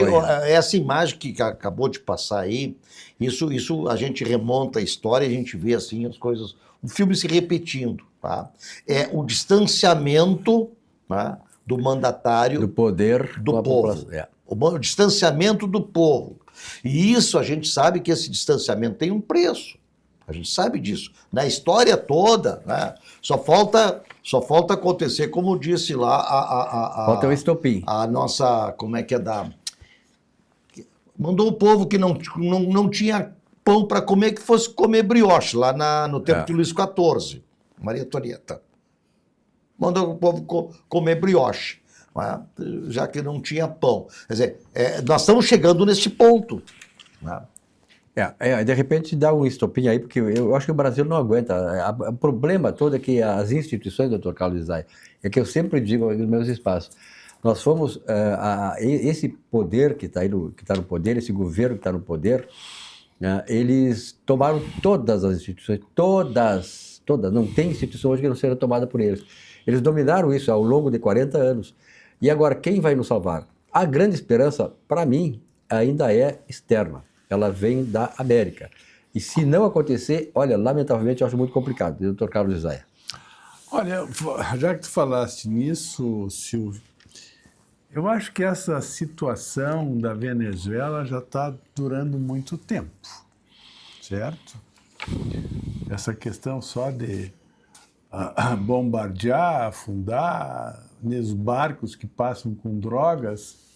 essa imagem que acabou de passar aí, isso a gente remonta a história, a gente vê assim as coisas, o filme se repetindo, tá? É o distanciamento, tá, do mandatário do poder do povo, o distanciamento do povo. E isso a gente sabe que esse distanciamento tem um preço. A gente sabe disso. Na história toda, né, só falta acontecer, como disse lá falta o estopim. A nossa, como é que é mandou o povo que não tinha pão para comer, que fosse comer brioche, lá no tempo de Luís XIV, Maria Antonieta. Mandou o povo comer brioche, né, já que não tinha pão. Quer dizer, nós estamos chegando nesse ponto, né? De repente dá um estopim aí, porque eu acho que o Brasil não aguenta. O problema todo é que as instituições, doutor Carlos Isai, é que eu sempre digo nos meus espaços, nós fomos, esse poder que está no poder, esse governo que está no poder, eles tomaram todas as instituições, todas, não tem instituição hoje que não seja tomada por eles. Eles dominaram isso ao longo de 40 anos. E agora, quem vai nos salvar? A grande esperança, para mim, ainda é externa. Ela vem da América. E se não acontecer, olha, lamentavelmente eu acho muito complicado, doutor Carlos Isai. Olha, já que tu falaste nisso, Silvio, eu acho que essa situação da Venezuela já está durando muito tempo, certo? Essa questão só de bombardear, afundar, nos barcos que passam com drogas.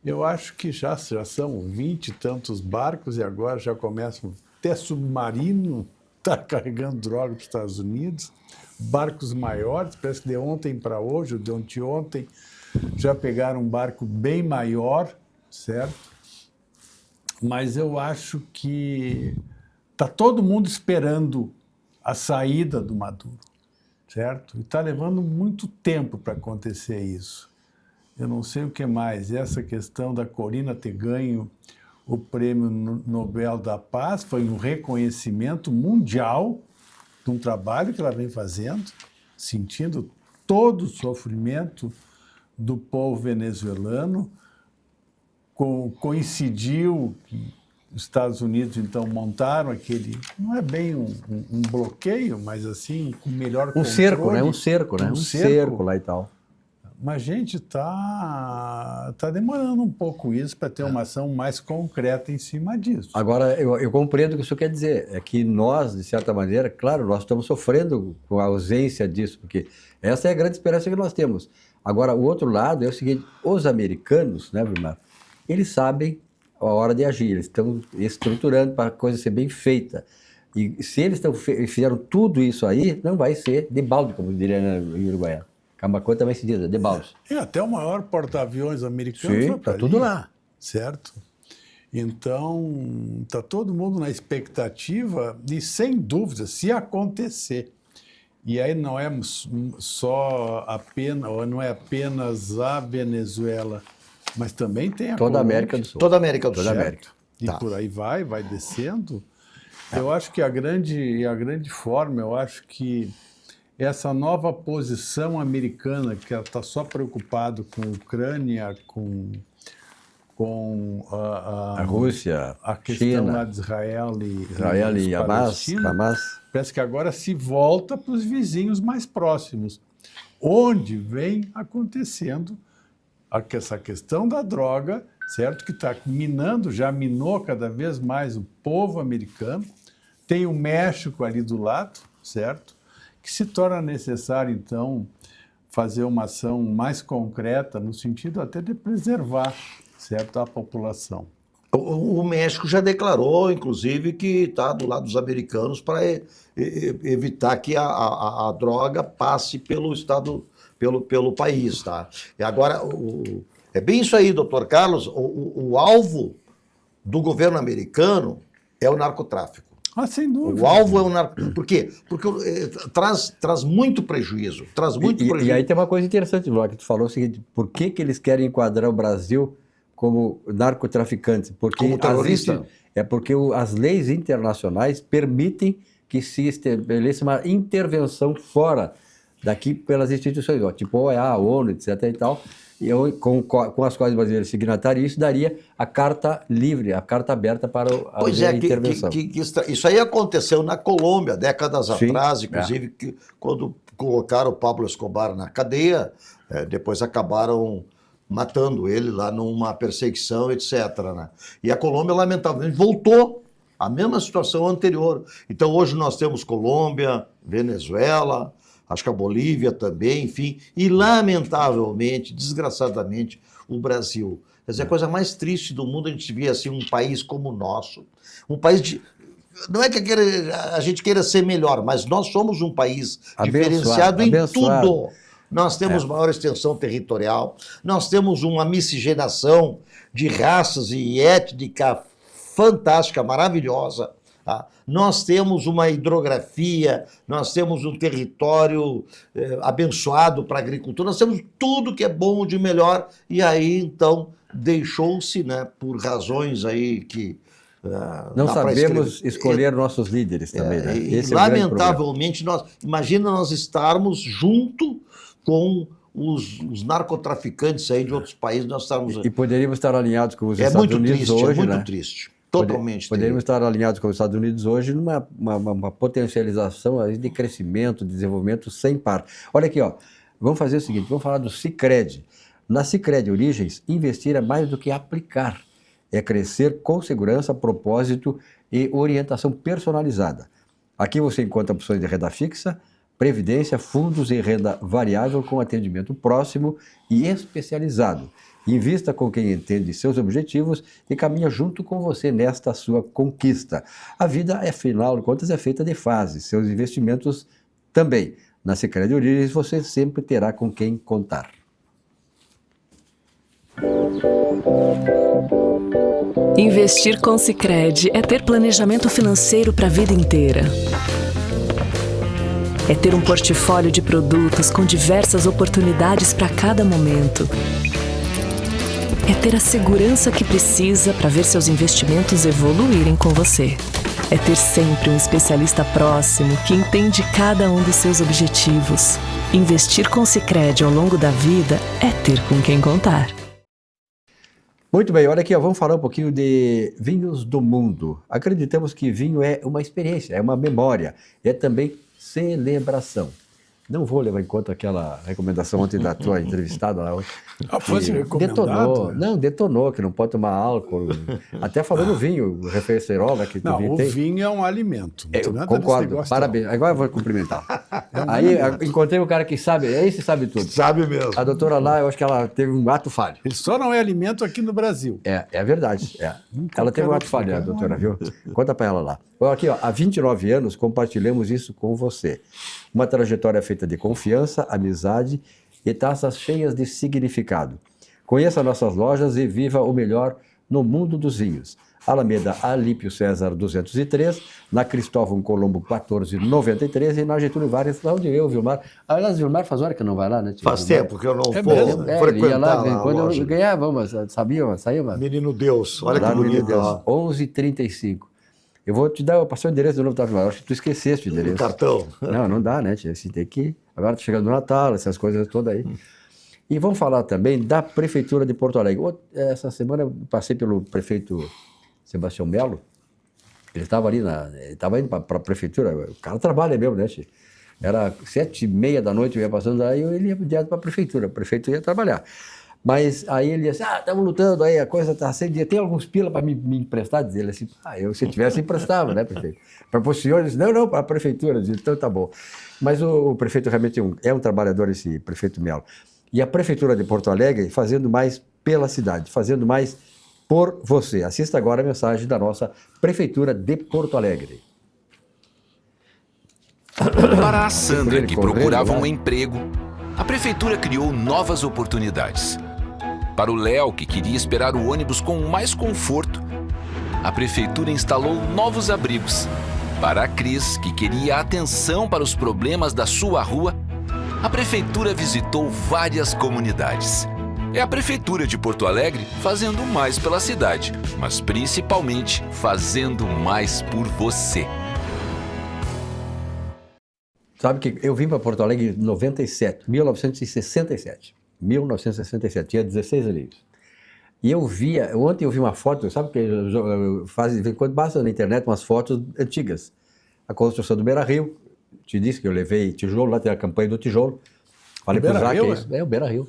Eu acho que já são 20 e tantos barcos e agora já começam até submarino está carregando droga para os Estados Unidos, barcos maiores, parece que de ontem para hoje, ou de ontem, já pegaram um barco bem maior, certo? Mas eu acho que está todo mundo esperando a saída do Maduro, certo? E está levando muito tempo para acontecer isso. Eu não sei o que mais. Essa questão da Corina ter ganho o Prêmio Nobel da Paz foi um reconhecimento mundial de um trabalho que ela vem fazendo, sentindo todo o sofrimento do povo venezuelano. Coincidiu que os Estados Unidos, então, montaram aquele... Não é bem um bloqueio, mas, assim, com melhor controle. Um cerco, né? Um cerco lá e tal. Mas, gente, tá demorando um pouco isso para ter uma ação mais concreta em cima disso. Agora, eu compreendo o que o senhor quer dizer. É que nós, de certa maneira, claro, nós estamos sofrendo com a ausência disso, porque essa é a grande esperança que nós temos. Agora, o outro lado é o seguinte, os americanos, né, Vilmar, eles sabem a hora de agir, eles estão estruturando para a coisa ser bem feita. E se eles fizeram tudo isso aí, não vai ser de balde, como diria em Uruguaiana. Camacuã também se diz, de balde. E até o maior porta-aviões americano Sim, foi pra tá tudo ali, lá. certo? Então, está todo mundo na expectativa e, sem dúvida, se acontecer, e aí não é só apenas, ou não é apenas a Venezuela, mas também tem a Toda a Colômbia, América do Sul. Toda a América do Toda Sul. a América. e Tá. por aí vai descendo. Eu acho que a grande forma, eu acho que essa nova posição americana, que ela está só preocupado com a Ucrânia, com A Rússia, a questão China, lá de Israel Israel e Hamas, parece que agora se volta para os vizinhos mais próximos, onde vem acontecendo essa questão da droga, certo? Que está minando, já minou cada vez mais o povo americano. Tem o México ali do lado, certo? Que se torna necessário, então, fazer uma ação mais concreta, no sentido até de preservar, certo, a população. O México já declarou, inclusive, que está do lado dos americanos para evitar que a droga passe pelo estado, pelo país, tá? E agora, é bem isso aí, doutor Carlos, o alvo do governo americano é o narcotráfico. Ah, sem dúvida. O alvo é o narcotráfico. Por quê? Porque traz muito prejuízo. E aí tem uma coisa interessante, Lula, que tu falou o seguinte, por que eles querem enquadrar o Brasil como narcotraficante? Porque como terrorista? porque as leis internacionais permitem que se estabeleça uma intervenção fora daqui pelas instituições, tipo a OEA, a ONU, etc. e tal, com as quais o brasileiro signatário, isso daria a carta livre, a carta aberta para a intervenção. Isso aí aconteceu na Colômbia, décadas Sim, atrás, inclusive, quando colocaram o Pablo Escobar na cadeia, depois acabaram matando ele lá numa perseguição, etc. Né? E a Colômbia, lamentavelmente, voltou à mesma situação anterior. Então, hoje nós temos Colômbia, Venezuela, acho que a Bolívia também, enfim, e lamentavelmente, desgraçadamente, o Brasil. Quer dizer, a coisa mais triste do mundo a gente via assim, um país como o nosso, um país de... Não é que a gente queira ser melhor, mas nós somos um país diferenciado em tudo. Nós temos maior extensão territorial, nós temos uma miscigenação de raças e étnica fantástica, maravilhosa. Tá? Nós temos uma hidrografia, nós temos um território abençoado para a agricultura, nós temos tudo que é bom de melhor, e aí, então, deixou-se, né, por razões aí que... não sabemos escolher nossos líderes também, né? Esse lamentavelmente, imagina nós estarmos junto com os narcotraficantes aí de outros países, nós estamos... E poderíamos estar alinhados com os Estados Unidos hoje, É muito né? triste. Totalmente. Poderíamos estar alinhados com os Estados Unidos hoje numa uma potencialização aí de crescimento, de desenvolvimento sem par. Olha aqui, ó, vamos fazer o seguinte, vamos falar do Sicredi. Na Sicredi Origens, investir é mais do que aplicar. É crescer com segurança, propósito e orientação personalizada. Aqui você encontra opções de renda fixa, previdência, fundos e renda variável com atendimento próximo e especializado. Invista com quem entende seus objetivos e caminha junto com você nesta sua conquista. A vida, afinal de contas, é feita de fases, seus investimentos também. Na Sicredi Origens você sempre terá com quem contar. Investir com Sicredi é ter planejamento financeiro para a vida inteira. É ter um portfólio de produtos com diversas oportunidades para cada momento. É ter a segurança que precisa para ver seus investimentos evoluírem com você. É ter sempre um especialista próximo que entende cada um dos seus objetivos. Investir com Sicredi ao longo da vida é ter com quem contar. Muito bem, olha aqui, ó, vamos falar um pouquinho de vinhos do mundo. Acreditamos que vinho é uma experiência, é uma memória, é também celebração. Não vou levar em conta aquela recomendação ontem da tua entrevistada lá. Fosse recomendado? Detonou. Não, detonou, que não pode tomar álcool. Até falou no vinho, o refrigerol, né, que tu Não, o tem. vinho é um alimento. Não tem nada desse Concordo, negócio, parabéns. Agora eu vou cumprimentar. Aí encontrei um cara que sabe, esse sabe tudo. Sabe mesmo. A doutora lá, eu acho que ela teve um ato falho. Ele só não é alimento aqui no Brasil. É verdade. Ela teve um ato falho, a doutora, viu? Conta para ela lá. Aqui, ó, há 29 anos compartilhamos isso com você. Uma trajetória feita de confiança, amizade e taças cheias de significado. Conheça nossas lojas e viva o melhor no mundo dos vinhos. Alameda Alípio César 203, na Cristóvão Colombo 1493 e na Getúlio Vargas, lá onde eu, Vilmar. Aliás, Vilmar faz hora que não vai lá, né? Faz tempo que eu não vou ele ia lá, frequentar quando a loja. eu ganhava, mas sabia, saía, mano. Menino Deus, olha que bonito. 11h35. Eu vou te dar, eu passei o endereço de novo, tá, Vilmar? Acho que tu esqueceste o endereço. O cartão. Não dá, né? Assim, tem que... Agora tá chegando o Natal, essas coisas todas aí. E vamos falar também da Prefeitura de Porto Alegre. Essa semana eu passei pelo prefeito Sebastião Melo. Ele estava ali, ele estava indo para a prefeitura. O cara trabalha mesmo, né, Chico? Era 7h30 da noite, eu ia passando aí, ele ia direto para a prefeitura. O prefeito ia trabalhar. Mas aí ele ia assim, estamos lutando aí, a coisa está sem dia. Tem alguns pila para me emprestar? Diz ele assim, se eu tivesse, emprestava, né, prefeito? Para o senhor, ele disse, não, para a prefeitura. Eu disse, então tá bom. Mas o prefeito realmente é um trabalhador, esse prefeito Melo. E a Prefeitura de Porto Alegre fazendo mais pela cidade, fazendo mais por você. Assista agora a mensagem da nossa Prefeitura de Porto Alegre. Para a Sandra, que procurava um emprego, a Prefeitura criou novas oportunidades. Para o Léo, que queria esperar o ônibus com mais conforto, a Prefeitura instalou novos abrigos. Para a Cris, que queria atenção para os problemas da sua rua, a Prefeitura visitou várias comunidades. É a Prefeitura de Porto Alegre fazendo mais pela cidade, mas principalmente fazendo mais por você. Sabe que eu vim para Porto Alegre em 1967. 1967, tinha 16 anos. E ontem eu vi uma foto, sabe que quando basta na internet umas fotos antigas. A construção do Beira-Rio, te disse que eu levei tijolo, lá tem a campanha do tijolo. Falei para o Zac, o Beira-Rio.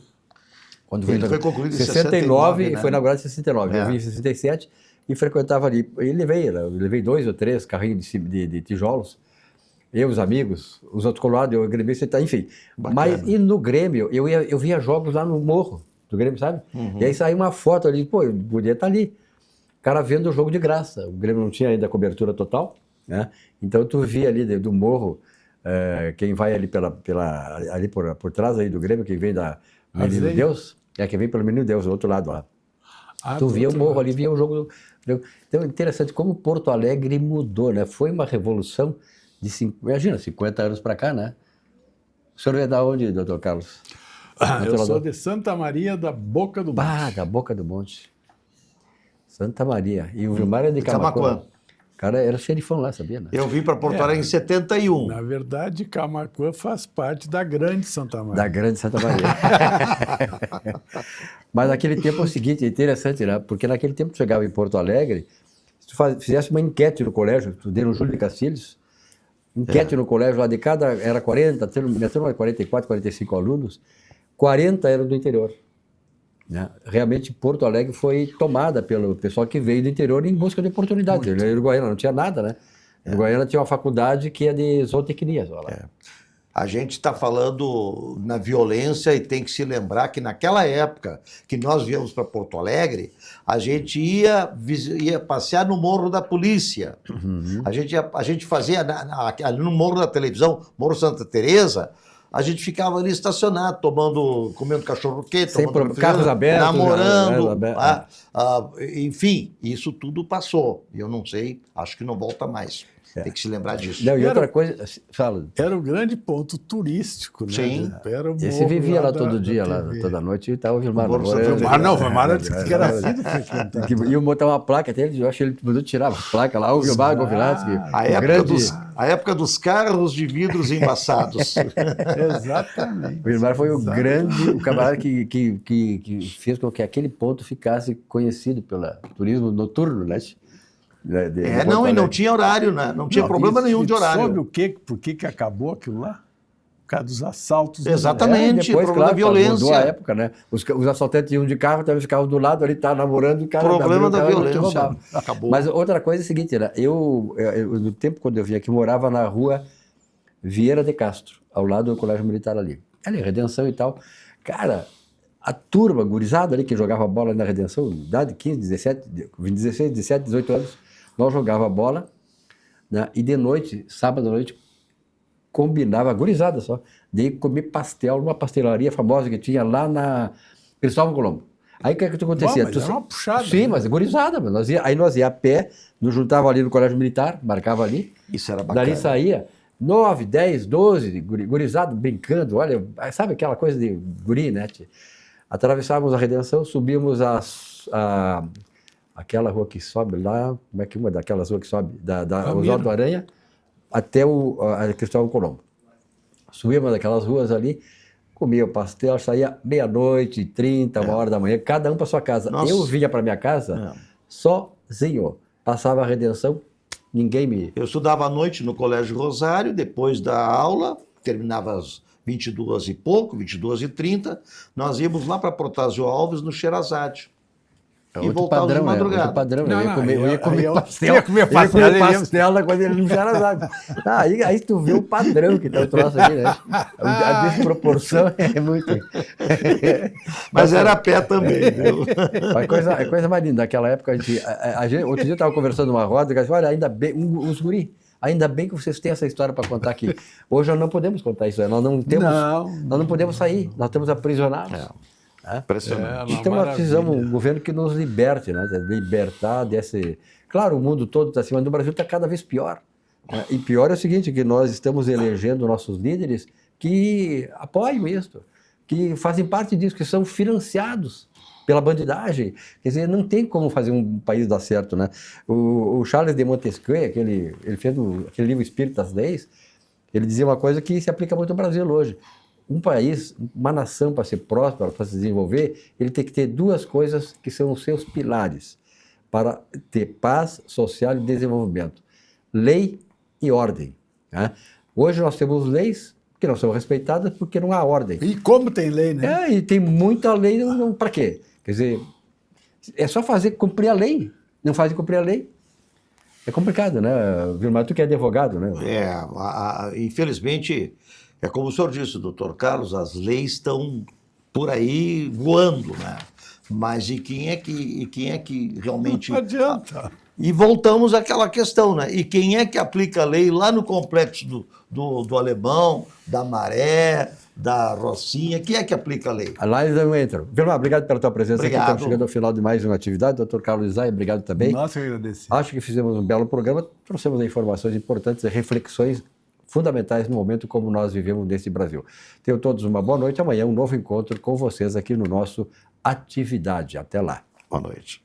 Quando ele foi concluído em 69, né? Foi inaugurado em 69. Eu vim em 67 e frequentava ali. E levei 2 ou 3 carrinhos de tijolos. Eu, os amigos, os outros colorados, eu gremista, enfim. Mas, e no Grêmio, eu via jogos lá no morro do Grêmio, sabe? E aí saiu uma foto ali, eu podia estar ali. O cara vendo o jogo de graça. O Grêmio não tinha ainda cobertura total, né? Então tu via ali do morro, quem vai ali ali por trás aí do Grêmio, quem vem da Menino Deus, quem vem pelo Menino Deus, do outro lado lá. Tu via o morro ali, via o jogo. Então é interessante como Porto Alegre mudou, né? Foi uma revolução de, imagina, 50 anos para cá, né? O senhor é da onde, doutor Carlos? Eu sou de Santa Maria da Boca do Monte. Da Boca do Monte. Santa Maria. E o Vilmar é de Camaquã. O cara era xerifão lá, sabia, né? Eu vim para Porto Alegre em 71. Na verdade, Camaquã faz parte da Grande Santa Maria. Da Grande Santa Maria. Mas naquele tempo é o seguinte, é interessante, né? Porque naquele tempo tu chegava em Porto Alegre, se tu fizesse uma enquete no colégio, estudei no Júlio de Castilhos, enquete no colégio lá de cada, era 40, minha turma era 44, 45 alunos, 40 eram do interior. Né? Realmente Porto Alegre foi tomada pelo pessoal que veio do interior em busca de oportunidades. Em Uruguaiana não tinha nada, né? Em Uruguaiana tinha uma faculdade que é de zootecnia. A gente está falando na violência e tem que se lembrar que naquela época que nós viemos para Porto Alegre, a gente ia passear no Morro da Polícia. A gente fazia ali no Morro da Televisão, Morro Santa Teresa, a gente ficava ali estacionado, comendo cachorro-quente, carros abertos, namorando. Enfim, isso tudo passou. Eu não sei, acho que não volta mais. Tem que se lembrar disso. Não, e outra coisa, fala. Era um grande ponto turístico, né? Sim. Esse vivia lá todo dia, toda noite, e estava o Vilmar. O Vilmar disse que era filho do frequentado. Iam botar uma placa até, eu acho que ele mandou tirar a placa lá, o Vilmar Govinatsky. A época dos carros de vidros embaçados. Exatamente. O Vilmar foi o camarada que fez com que aquele ponto ficasse conhecido pelo turismo noturno, né? E não tinha horário, né? Não tinha problema nenhum de horário. Sabe por que acabou aquilo lá? Por causa dos assaltos. Exatamente, depois, problema da violência. Mudou a época, né? Os assaltantes iam de carro, talvez ficavam do lado ali, tá namorando, o cara... Problema da violência. Roubava. Acabou. Mas outra coisa é a seguinte, né? Eu, no tempo quando eu vim aqui, morava na rua Vieira de Castro, ao lado do Colégio Militar ali. Ali, Redenção e tal. Cara, a turma gurizada ali que jogava bola na Redenção, idade de 15, 16, 17, 18 anos, nós jogava bola, né? E de noite, sábado à noite, combinava, gurizada só, de comer pastel numa pastelaria famosa que tinha lá na Cristóvão Colombo. Aí o que acontecia? Mas era uma puxada. Sim, mas gurizada. Nós ia a pé, nos juntava ali no Colégio Militar, marcava ali. Isso era bacana. Dali saía 9, 10, 12, gurizada brincando, olha, sabe aquela coisa de guri, né? Atravessávamos a Redenção, subíamos aquela rua que sobe lá, como é que uma daquelas ruas que sobe, da Oswaldo Aranha, até a Cristóvão Colombo. Subíamos daquelas ruas ali, comia o pastel, saía meia-noite, 30, 1h da manhã, cada um para sua casa. Nossa. Eu vinha para minha casa sozinho, passava a Redenção, ninguém me... Eu estudava à noite no Colégio Rosário, depois da aula, terminava às 22 e pouco, 22h30, nós íamos lá para Protásio Alves, no Sherazade. E voltávamos de madrugada. Outro padrão, Não, eu ia comer pastel. ia comer pastel Na coisa ele não tinha nada. Aí tu vê o padrão que tá o troço aqui, né? A desproporção é muito... Mas era a pé também, viu? A coisa mais linda, naquela época, outro dia eu estava conversando numa roda, e disse, olha, ainda bem, os guri, ainda bem que vocês têm essa história para contar aqui. Hoje nós não podemos contar isso, nós não podemos sair, nós estamos aprisionados. Impressionante. Então nós precisamos um governo que nos liberte, né? Libertar desse... Claro, o mundo todo está assim, mas no Brasil está cada vez pior. Né? E pior é o seguinte, que nós estamos elegendo nossos líderes que apoiam isso, que fazem parte disso, que são financiados pela bandidagem. Quer dizer, não tem como fazer um país dar certo, né? O Charles de Montesquieu, ele fez aquele livro Espírito das Leis, ele dizia uma coisa que se aplica muito no Brasil hoje. Um país, uma nação, para ser próspera, para se desenvolver, ele tem que ter duas coisas que são os seus pilares para ter paz social e desenvolvimento: lei e ordem. Né? Hoje nós temos leis que não são respeitadas porque não há ordem. E como tem lei, né? E tem muita lei, para quê? Quer dizer, é só cumprir a lei. Não fazem cumprir a lei. É complicado, né? Vilmar, tu que é advogado, né? Infelizmente... É como o senhor disse, doutor Carlos, as leis estão por aí voando, né? Mas e quem é que realmente... Não adianta. E voltamos àquela questão, né? E quem é que aplica a lei lá no complexo do Alemão, da Maré, da Rocinha? Quem é que aplica a lei? Lá eles não entram. Vilmar, obrigado pela tua presença aqui. Obrigado. Estamos chegando ao final de mais uma atividade. Doutor Carlos Isai, obrigado também. Nossa, eu agradeço. Acho que fizemos um belo programa, trouxemos informações importantes e reflexões fundamentais no momento como nós vivemos nesse Brasil. Tenham todos uma boa noite. Amanhã um novo encontro com vocês aqui no nosso Atividade. Até lá. Boa noite.